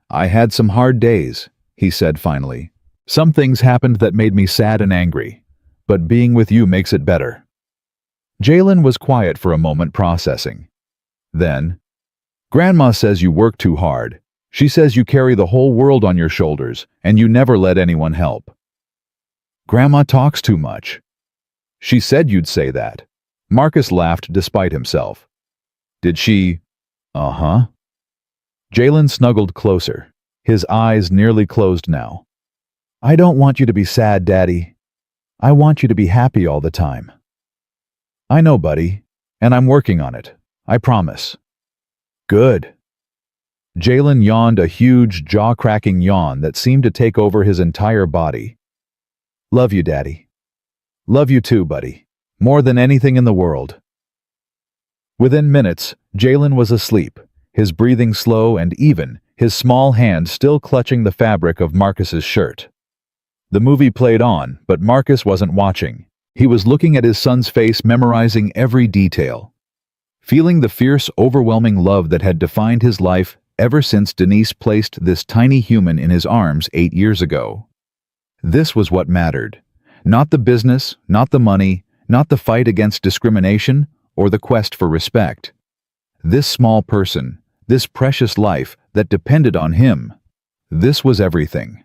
"I had some hard days," he said finally. "Some things happened that made me sad and angry, but being with you makes it better." Jalen was quiet for a moment, processing. Then, "Grandma says you work too hard. She says you carry the whole world on your shoulders, and you never let anyone help." "Grandma talks too much." "She said you'd say that." Marcus laughed despite himself. "Did she?" "Uh-huh." Jalen snuggled closer, his eyes nearly closed now. "I don't want you to be sad, Daddy. I want you to be happy all the time." "I know, buddy, and I'm working on it. I promise." "Good." Jalen yawned, a huge, jaw-cracking yawn that seemed to take over his entire body. "Love you, Daddy. Love you too, buddy. More than anything in the world." Within minutes, Jalen was asleep, his breathing slow and even, his small hand still clutching the fabric of Marcus's shirt. The movie played on, but Marcus wasn't watching. He was looking at his son's face, memorizing every detail. Feeling the fierce, overwhelming love that had defined his life ever since Denise placed this tiny human in his arms 8 years ago. This was what mattered. Not the business, not the money, not the fight against discrimination, or the quest for respect. This small person, this precious life that depended on him, this was everything.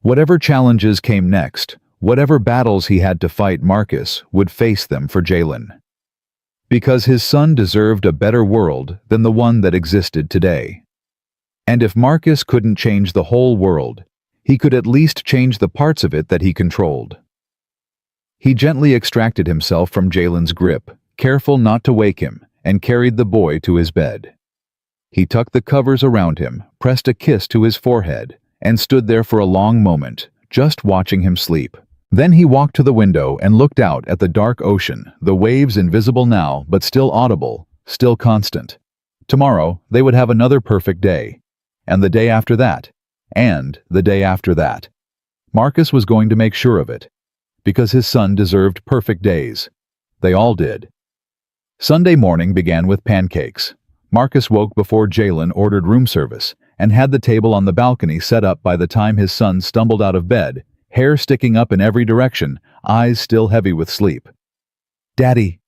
Whatever challenges came next, whatever battles he had to fight, Marcus would face them for Jalen. Because his son deserved a better world than the one that existed today. And if Marcus couldn't change the whole world, he could at least change the parts of it that he controlled. He gently extracted himself from Jalen's grip, careful not to wake him, and carried the boy to his bed. He tucked the covers around him, pressed a kiss to his forehead, and stood there for a long moment, just watching him sleep. Then he walked to the window and looked out at the dark ocean, the waves invisible now but still audible, still constant. Tomorrow they would have another perfect day. And the day after that. And the day after that. Marcus was going to make sure of it. Because his son deserved perfect days. They all did. Sunday morning began with pancakes. Marcus woke before Jalen ordered room service and had the table on the balcony set up by the time his son stumbled out of bed, hair sticking up in every direction, eyes still heavy with sleep. "Daddy,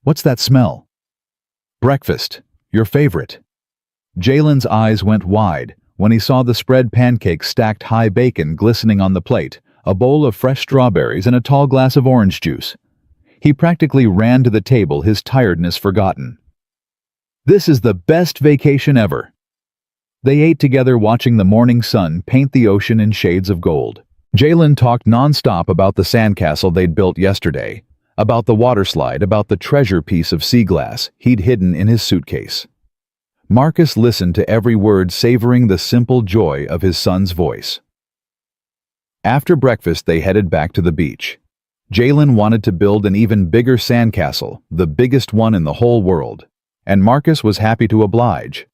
what's that smell?" "Breakfast, your favorite." Jalen's eyes went wide when he saw the spread pancakes stacked high bacon glistening on the plate, a bowl of fresh strawberries and a tall glass of orange juice. He practically ran to the table, his tiredness forgotten. "This is the best vacation ever." They ate together, watching the morning sun paint the ocean in shades of gold. Jalen talked nonstop about the sandcastle they'd built yesterday, about the water slide, about the treasure piece of sea glass he'd hidden in his suitcase. Marcus listened to every word, savoring the simple joy of his son's voice. After breakfast, they headed back to the beach. Jalen wanted to build an even bigger sandcastle, the biggest one in the whole world, and Marcus was happy to oblige.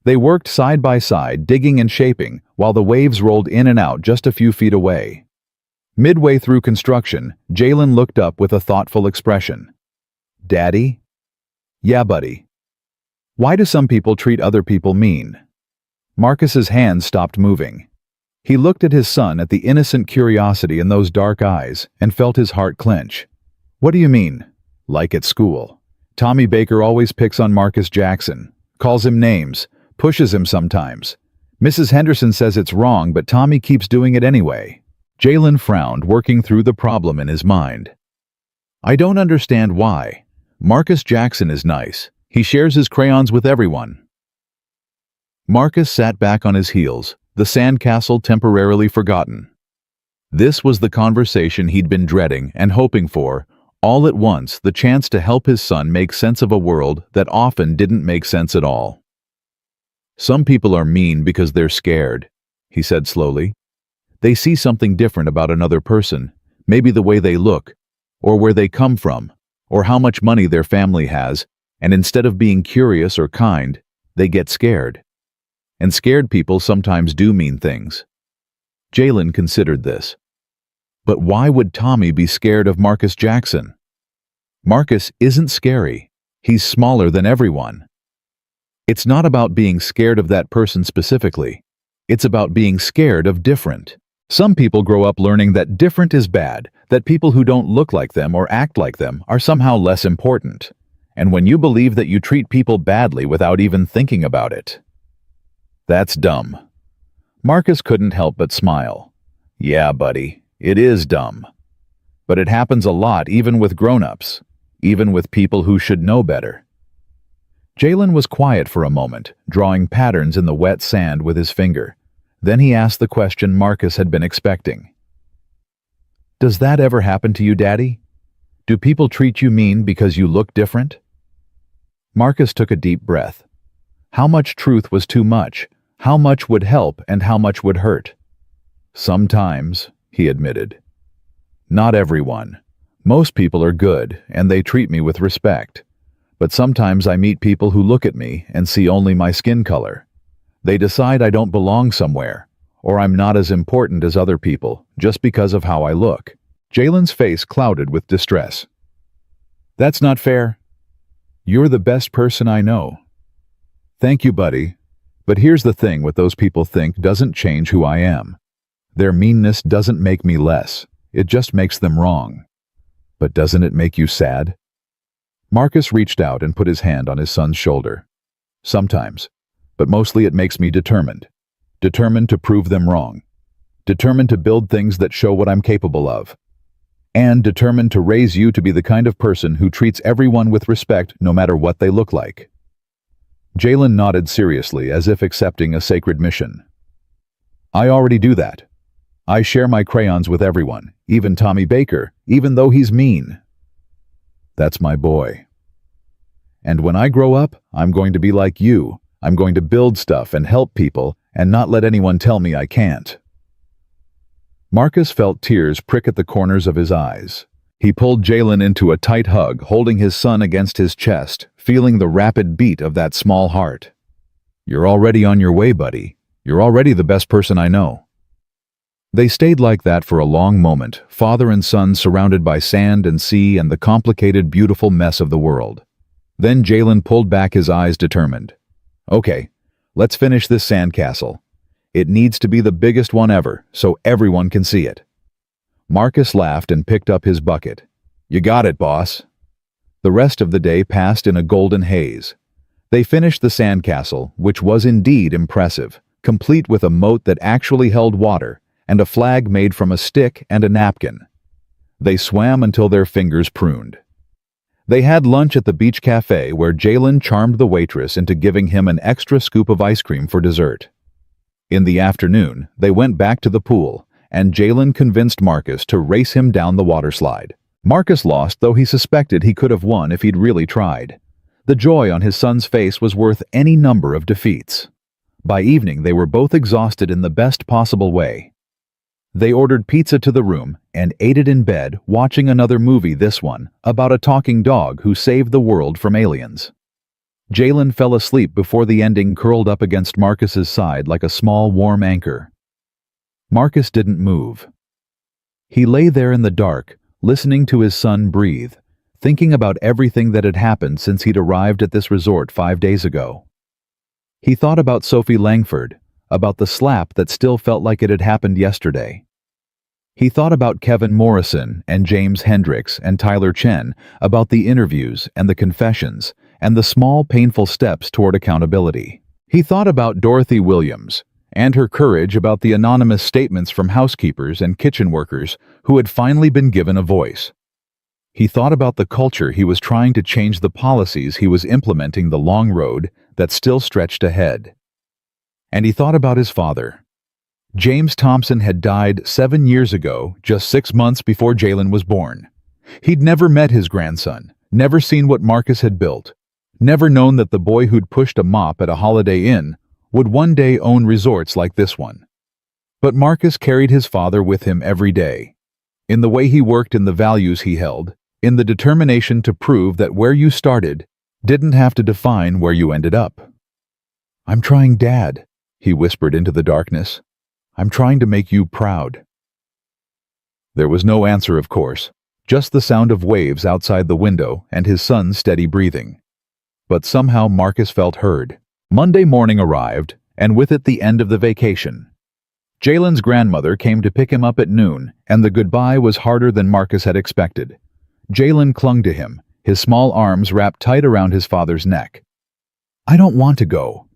They worked side by side, digging and shaping, while the waves rolled in and out just a few feet away. Midway through construction, Jalen looked up with a thoughtful expression. "Daddy?" "Yeah, buddy." "Why do some people treat other people mean?" Marcus's hands stopped moving. He looked at his son, at the innocent curiosity in those dark eyes, and felt his heart clench. "What do you mean?" "Like at school. Tommy Baker always picks on Marcus Jackson, calls him names, pushes him sometimes. Mrs. Henderson says it's wrong, but Tommy keeps doing it anyway." Jalen frowned, working through the problem in his mind. "I don't understand why. Marcus Jackson is nice. He shares his crayons with everyone." Marcus sat back on his heels, the sandcastle temporarily forgotten. This was the conversation he'd been dreading and hoping for, all at once, the chance to help his son make sense of a world that often didn't make sense at all. "Some people are mean because they're scared," he said slowly. "They see something different about another person, maybe the way they look, or where they come from, or how much money their family has, and instead of being curious or kind, they get scared. And scared people sometimes do mean things." Jalen considered this. But why would Tommy be scared of Marcus Jackson? Marcus isn't scary. He's smaller than everyone. It's not about being scared of that person specifically. It's about being scared of different. Some people grow up learning that different is bad, that people who don't look like them or act like them are somehow less important. And when you believe that you treat people badly without even thinking about it, that's dumb. Marcus couldn't help but smile. "Yeah, buddy, it is dumb. But it happens a lot, even with grown-ups, even with people who should know better." Jalen was quiet for a moment, drawing patterns in the wet sand with his finger. Then he asked the question Marcus had been expecting. "Does that ever happen to you, Daddy? Do people treat you mean because you look different?" Marcus took a deep breath. How much truth was too much? How much would help and how much would hurt? "Sometimes," he admitted. "Not everyone. Most people are good, and they treat me with respect. But sometimes I meet people who look at me and see only my skin color. They decide I don't belong somewhere, or I'm not as important as other people, just because of how I look." Jalen's face clouded with distress. "That's not fair. You're the best person I know." "Thank you, buddy. But here's the thing, what those people think doesn't change who I am. Their meanness doesn't make me less. It just makes them wrong. But doesn't it make you sad?" Marcus reached out and put his hand on his son's shoulder. "Sometimes, but mostly it makes me determined. Determined to prove them wrong. Determined to build things that show what I'm capable of. And determined to raise you to be the kind of person who treats everyone with respect no matter what they look like." Jalen nodded seriously, as if accepting a sacred mission. "I already do that. I share my crayons with everyone, even Tommy Baker, even though he's mean. That's my boy. And when I grow up, I'm going to be like you. I'm going to build stuff and help people and not let anyone tell me I can't." Marcus felt tears prick at the corners of his eyes. He pulled Jalen into a tight hug, holding his son against his chest, feeling the rapid beat of that small heart. "You're already on your way, buddy. You're already the best person I know." They stayed like that for a long moment, father and son surrounded by sand and sea and the complicated, beautiful mess of the world. Then Jalen pulled back his eyes determined. Okay, let's finish this sandcastle. It needs to be the biggest one ever, so everyone can see it. Marcus laughed and picked up his bucket. You got it, boss. The rest of the day passed in a golden haze. They finished the sandcastle, which was indeed impressive, complete with a moat that actually held water, and a flag made from a stick and a napkin. They swam until their fingers pruned. They had lunch at the beach cafe where Jalen charmed the waitress into giving him an extra scoop of ice cream for dessert. In the afternoon, they went back to the pool, and Jalen convinced Marcus to race him down the water slide. Marcus lost, though he suspected he could have won if he'd really tried. The joy on his son's face was worth any number of defeats. By evening, they were both exhausted in the best possible way. They ordered pizza to the room and ate it in bed, watching another movie, this one, about a talking dog who saved the world from aliens. Jalen fell asleep before the ending, curled up against Marcus's side like a small, warm anchor. Marcus didn't move. He lay there in the dark, listening to his son breathe, thinking about everything that had happened since he'd arrived at this resort 5 days ago. He thought about Sophie Langford, about the slap that still felt like it had happened yesterday. He thought about Kevin Morrison and James Hendricks and Tyler Chen, about the interviews and the confessions, and the small, painful steps toward accountability. He thought about Dorothy Williams and her courage, about the anonymous statements from housekeepers and kitchen workers who had finally been given a voice. He thought about the culture he was trying to change, the policies he was implementing, the long road that still stretched ahead. And he thought about his father. James Thompson had died 7 years ago, just 6 months before Jalen was born. He'd never met his grandson, never seen what Marcus had built, never known that the boy who'd pushed a mop at a Holiday Inn would one day own resorts like this one. But Marcus carried his father with him every day, in the way he worked, in the values he held, in the determination to prove that where you started didn't have to define where you ended up. "I'm trying, Dad," he whispered into the darkness. "I'm trying to make you proud." There was no answer, of course, just the sound of waves outside the window and his son's steady breathing. But somehow Marcus felt heard. Monday morning arrived, and with it the end of the vacation. Jalen's grandmother came to pick him up at noon, and the goodbye was harder than Marcus had expected. Jalen clung to him, his small arms wrapped tight around his father's neck. "I don't want to go.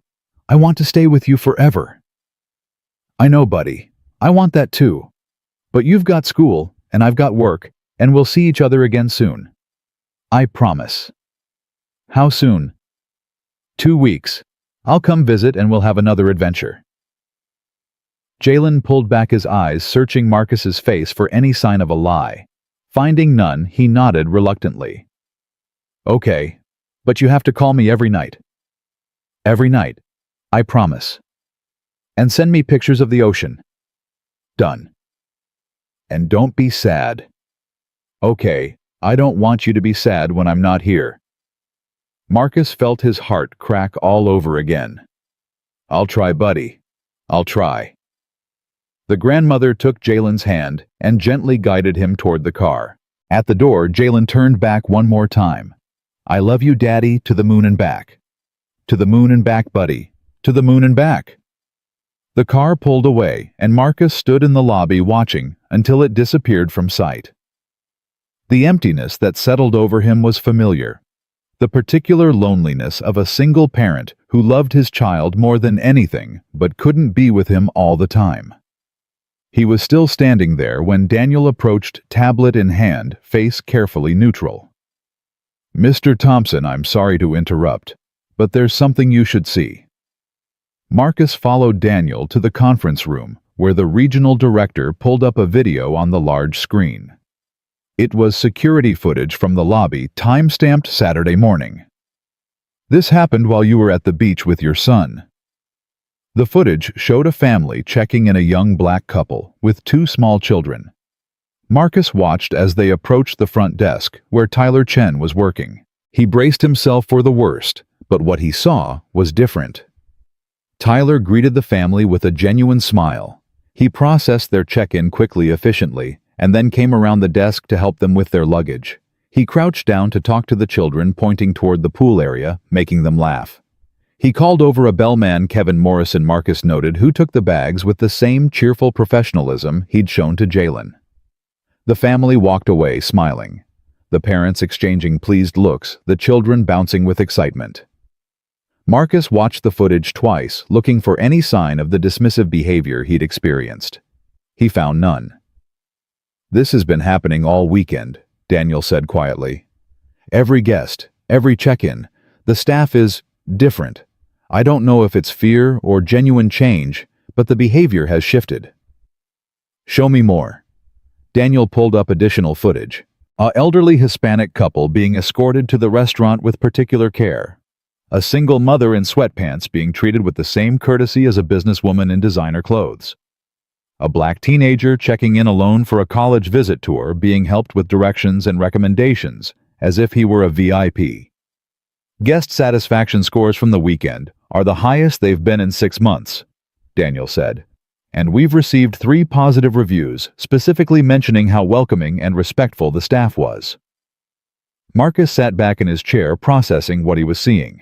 I want to stay with you forever." "I know, buddy. I want that too. But you've got school, and I've got work, and we'll see each other again soon. I promise." "How soon?" "2 weeks. I'll come visit and we'll have another adventure." Jalen pulled back his eyes, searching Marcus's face for any sign of a lie. Finding none, he nodded reluctantly. "Okay, but you have to call me every night." "Every night. I promise. And send me pictures of the ocean." "Done." "And don't be sad." "Okay, I don't want you to be sad when I'm not here." Marcus felt his heart crack all over again. "I'll try, buddy. I'll try." The grandmother took Jalen's hand and gently guided him toward the car. At the door, Jalen turned back one more time. "I love you, Daddy, to the moon and back." "To the moon and back, buddy. To the moon and back." The car pulled away, and Marcus stood in the lobby watching until it disappeared from sight. The emptiness that settled over him was familiar. The particular loneliness of a single parent who loved his child more than anything but couldn't be with him all the time. He was still standing there when Daniel approached, tablet in hand, face carefully neutral. "Mr. Thompson, I'm sorry to interrupt, but there's something you should see." Marcus followed Daniel to the conference room, where the regional director pulled up a video on the large screen. It was security footage from the lobby, time-stamped Saturday morning. "This happened while you were at the beach with your son." The footage showed a family checking in, a young black couple with 2 small children. Marcus watched as they approached the front desk, where Tyler Chen was working. He braced himself for the worst, but what he saw was different. Tyler greeted the family with a genuine smile. He processed their check-in quickly, efficiently, and then came around the desk to help them with their luggage. He crouched down to talk to the children, pointing toward the pool area, making them laugh. He called over a bellman Kevin Morrison, Marcus noted, who took the bags with the same cheerful professionalism he'd shown to Jalen. The family walked away, smiling. The parents exchanging pleased looks, the children bouncing with excitement. Marcus watched the footage twice, looking for any sign of the dismissive behavior he'd experienced. He found none. "This has been happening all weekend," Daniel said quietly. "Every guest, every check-in, the staff is different. I don't know if it's fear or genuine change, but the behavior has shifted." "Show me more." Daniel pulled up additional footage. An elderly Hispanic couple being escorted to the restaurant with particular care. A single mother in sweatpants being treated with the same courtesy as a businesswoman in designer clothes. A black teenager checking in alone for a college visit tour being helped with directions and recommendations, as if he were a VIP. "Guest satisfaction scores from the weekend are the highest they've been in 6 months," Daniel said. "And we've received 3 positive reviews, specifically mentioning how welcoming and respectful the staff was." Marcus sat back in his chair, processing what he was seeing.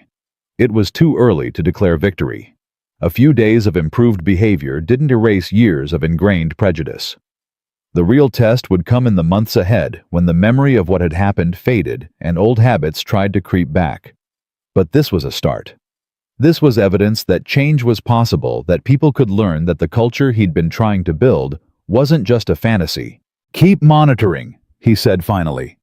It was too early to declare victory. A few days of improved behavior didn't erase years of ingrained prejudice. The real test would come in the months ahead, when the memory of what had happened faded and old habits tried to creep back. But this was a start. This was evidence that change was possible, that people could learn that the culture he'd been trying to build wasn't just a fantasy. "Keep monitoring," he said finally.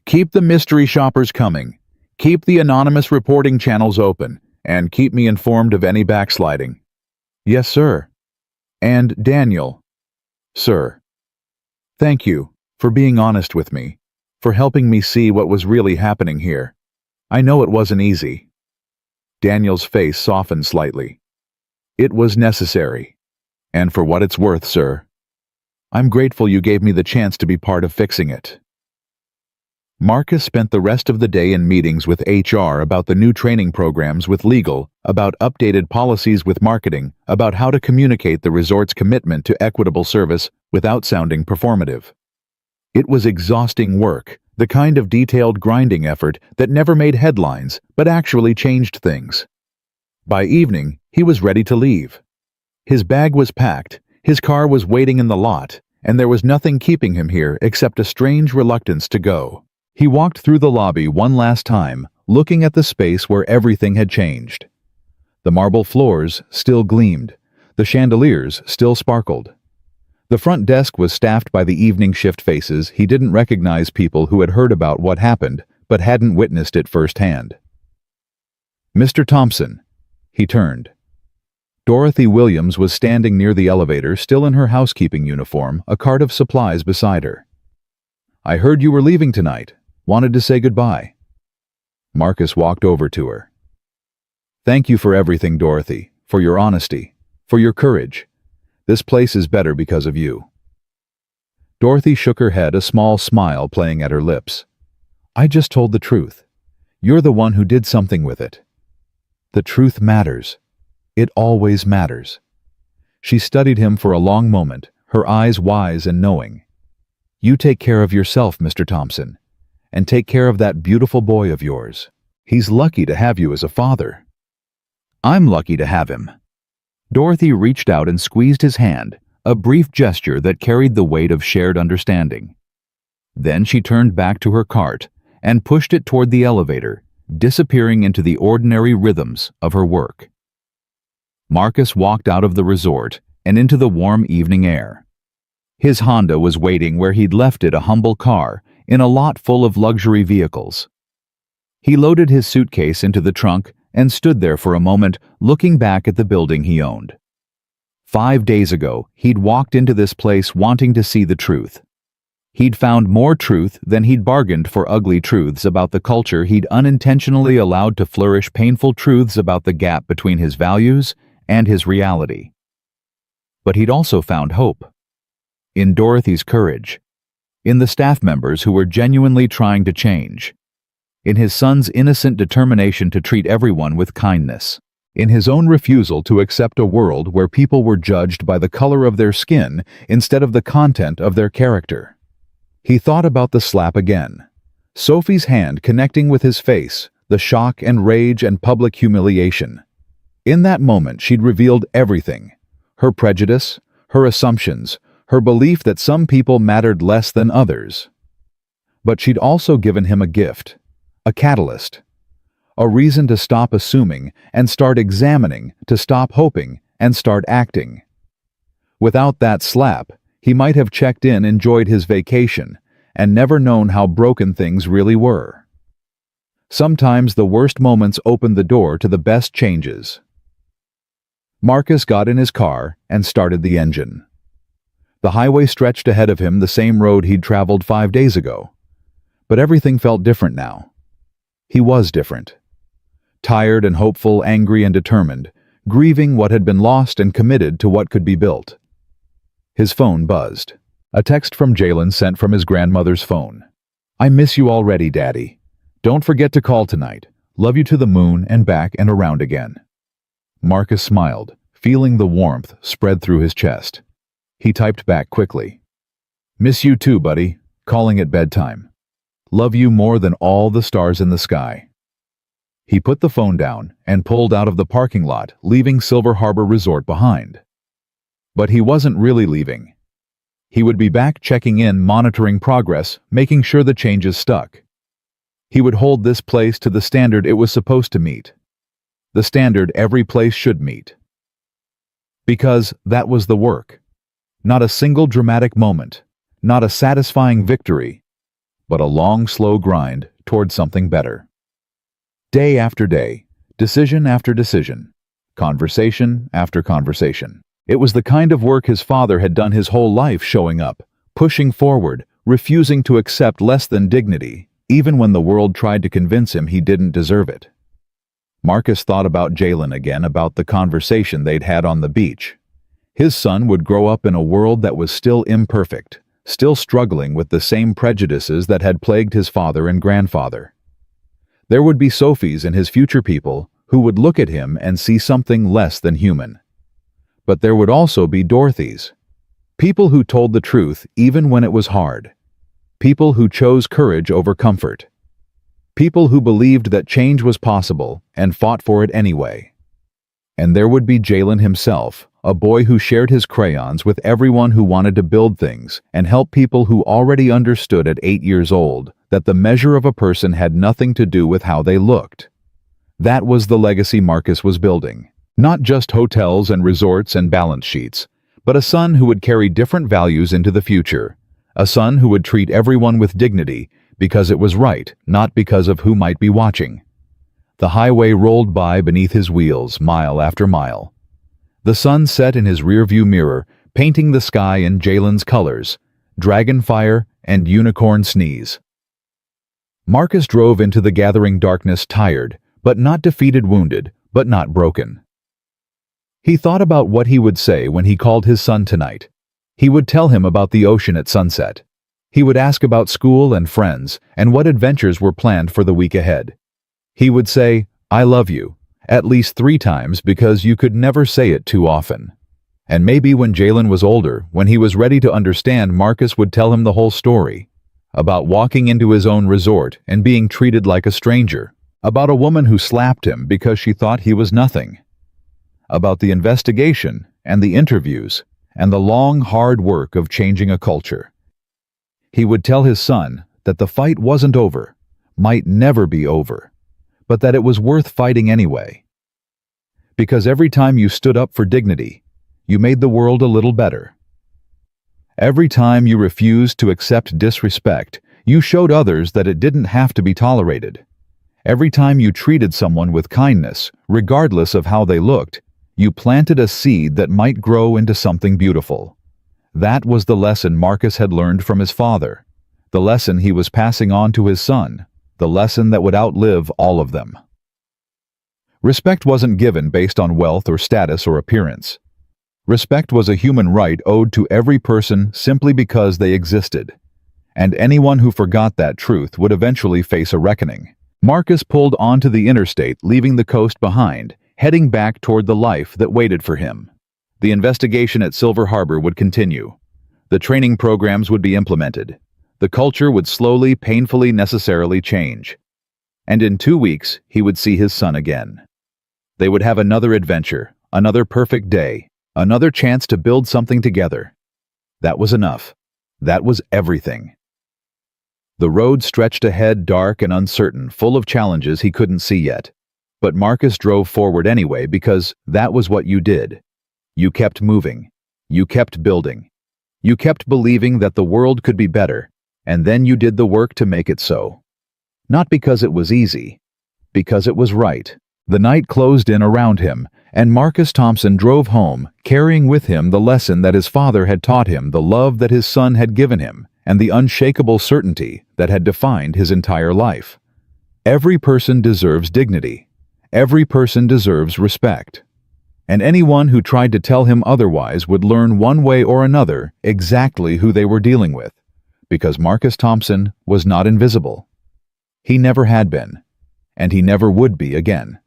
"Keep the mystery shoppers coming. Keep the anonymous reporting channels open, and keep me informed of any backsliding." "Yes, sir." "And Daniel." "Sir. Thank you for being honest with me, for helping me see what was really happening here. I know it wasn't easy." Daniel's face softened slightly. "It was necessary. And for what it's worth, sir, I'm grateful you gave me the chance to be part of fixing it." Marcus spent the rest of the day in meetings with HR about the new training programs, with legal, about updated policies, with marketing, about how to communicate the resort's commitment to equitable service without sounding performative. It was exhausting work, the kind of detailed grinding effort that never made headlines but actually changed things. By evening, he was ready to leave. His bag was packed, his car was waiting in the lot, and there was nothing keeping him here except a strange reluctance to go. He walked through the lobby one last time, looking at the space where everything had changed. The marble floors still gleamed. The chandeliers still sparkled. The front desk was staffed by the evening shift faces. He didn't recognize people who had heard about what happened, but hadn't witnessed it firsthand. "Mr. Thompson." He turned. Dorothy Williams was standing near the elevator, still in her housekeeping uniform, a cart of supplies beside her. "I heard you were leaving tonight. Wanted to say goodbye." Marcus walked over to her. "Thank you for everything, Dorothy, for your honesty, for your courage. This place is better because of you." Dorothy shook her head, a small smile playing at her lips. "I just told the truth. You're the one who did something with it. The truth matters. It always matters." She studied him for a long moment, her eyes wise and knowing. "You take care of yourself, Mr. Thompson, and take care of that beautiful boy of yours. He's lucky to have you as a father." "I'm lucky to have him." Dorothy reached out and squeezed his hand, a brief gesture that carried the weight of shared understanding. Then she turned back to her cart and pushed it toward the elevator, disappearing into the ordinary rhythms of her work. Marcus walked out of the resort and into the warm evening air. His Honda was waiting where he'd left it, a humble car, in a lot full of luxury vehicles. He loaded his suitcase into the trunk and stood there for a moment, looking back at the building he owned. 5 days ago, he'd walked into this place wanting to see the truth. He'd found more truth than he'd bargained for, ugly truths about the culture he'd unintentionally allowed to flourish, painful truths about the gap between his values and his reality. But he'd also found hope. In Dorothy's courage. In the staff members who were genuinely trying to change. In his son's innocent determination to treat everyone with kindness. In his own refusal to accept a world where people were judged by the color of their skin instead of the content of their character. He thought about the slap again. Sophie's hand connecting with his face, the shock and rage and public humiliation. In that moment, she'd revealed everything. Her prejudice, her assumptions, her belief that some people mattered less than others. But she'd also given him a gift, a catalyst, a reason to stop assuming and start examining, to stop hoping and start acting. Without that slap, he might have checked in, enjoyed his vacation, and never known how broken things really were. Sometimes the worst moments open the door to the best changes. Marcus got in his car and started the engine. The highway stretched ahead of him, the same road he'd traveled 5 days ago. But everything felt different now. He was different. Tired and hopeful, angry and determined, grieving what had been lost and committed to what could be built. His phone buzzed. A text from Jalen sent from his grandmother's phone. "I miss you already, Daddy. Don't forget to call tonight. Love you to the moon and back and around again." Marcus smiled, feeling the warmth spread through his chest. He typed back quickly. "Miss you too, buddy. Calling at bedtime. Love you more than all the stars in the sky." He put the phone down and pulled out of the parking lot, leaving Silver Harbor Resort behind. But he wasn't really leaving. He would be back, checking in, monitoring progress, making sure the changes stuck. He would hold this place to the standard it was supposed to meet. The standard every place should meet. Because that was the work. Not a single dramatic moment, not a satisfying victory, but a long, slow grind toward something better. Day after day, decision after decision, conversation after conversation. It was the kind of work his father had done his whole life, showing up, pushing forward, refusing to accept less than dignity, even when the world tried to convince him he didn't deserve it. Marcus thought about Jalen again, about the conversation they'd had on the beach. His son would grow up in a world that was still imperfect, still struggling with the same prejudices that had plagued his father and grandfather. There would be Sophies and his future people who would look at him and see something less than human. But there would also be Dorothys. People who told the truth even when it was hard. People who chose courage over comfort. People who believed that change was possible and fought for it anyway. And there would be Jalen himself, a boy who shared his crayons with everyone who wanted to build things and help people who already understood at 8 years old that the measure of a person had nothing to do with how they looked. That was the legacy Marcus was building. Not just hotels and resorts and balance sheets, but a son who would carry different values into the future. A son who would treat everyone with dignity because it was right, not because of who might be watching. The highway rolled by beneath his wheels, mile after mile. The sun set in his rearview mirror, painting the sky in Jalen's colors, dragon fire and unicorn sneeze. Marcus drove into the gathering darkness, tired, but not defeated, wounded, but not broken. He thought about what he would say when he called his son tonight. He would tell him about the ocean at sunset. He would ask about school and friends and what adventures were planned for the week ahead. He would say, "I love you," at least 3 times, because you could never say it too often. And maybe when Jalen was older, when he was ready to understand, Marcus would tell him the whole story. About walking into his own resort and being treated like a stranger. About a woman who slapped him because she thought he was nothing. About the investigation and the interviews and the long, hard work of changing a culture. He would tell his son that the fight wasn't over, might never be over, but that it was worth fighting anyway. Because every time you stood up for dignity, you made the world a little better. Every time you refused to accept disrespect, you showed others that it didn't have to be tolerated. Every time you treated someone with kindness, regardless of how they looked, you planted a seed that might grow into something beautiful. That was the lesson Marcus had learned from his father, the lesson he was passing on to his son, the lesson that would outlive all of them. Respect wasn't given based on wealth or status or appearance. Respect was a human right owed to every person simply because they existed. And anyone who forgot that truth would eventually face a reckoning. Marcus pulled onto the interstate, leaving the coast behind, heading back toward the life that waited for him. The investigation at Silver Harbor would continue. The training programs would be implemented. The culture would slowly, painfully, necessarily change. And in 2 weeks, he would see his son again. They would have another adventure, another perfect day, another chance to build something together. That was enough. That was everything. The road stretched ahead, dark and uncertain, full of challenges he couldn't see yet. But Marcus drove forward anyway because that was what you did. You kept moving. You kept building. You kept believing that the world could be better, and then you did the work to make it so. Not because it was easy, because it was right. The night closed in around him, and Marcus Thompson drove home, carrying with him the lesson that his father had taught him, the love that his son had given him, and the unshakable certainty that had defined his entire life. Every person deserves dignity. Every person deserves respect. And anyone who tried to tell him otherwise would learn one way or another exactly who they were dealing with, because Marcus Thompson was not invisible. He never had been, and he never would be again.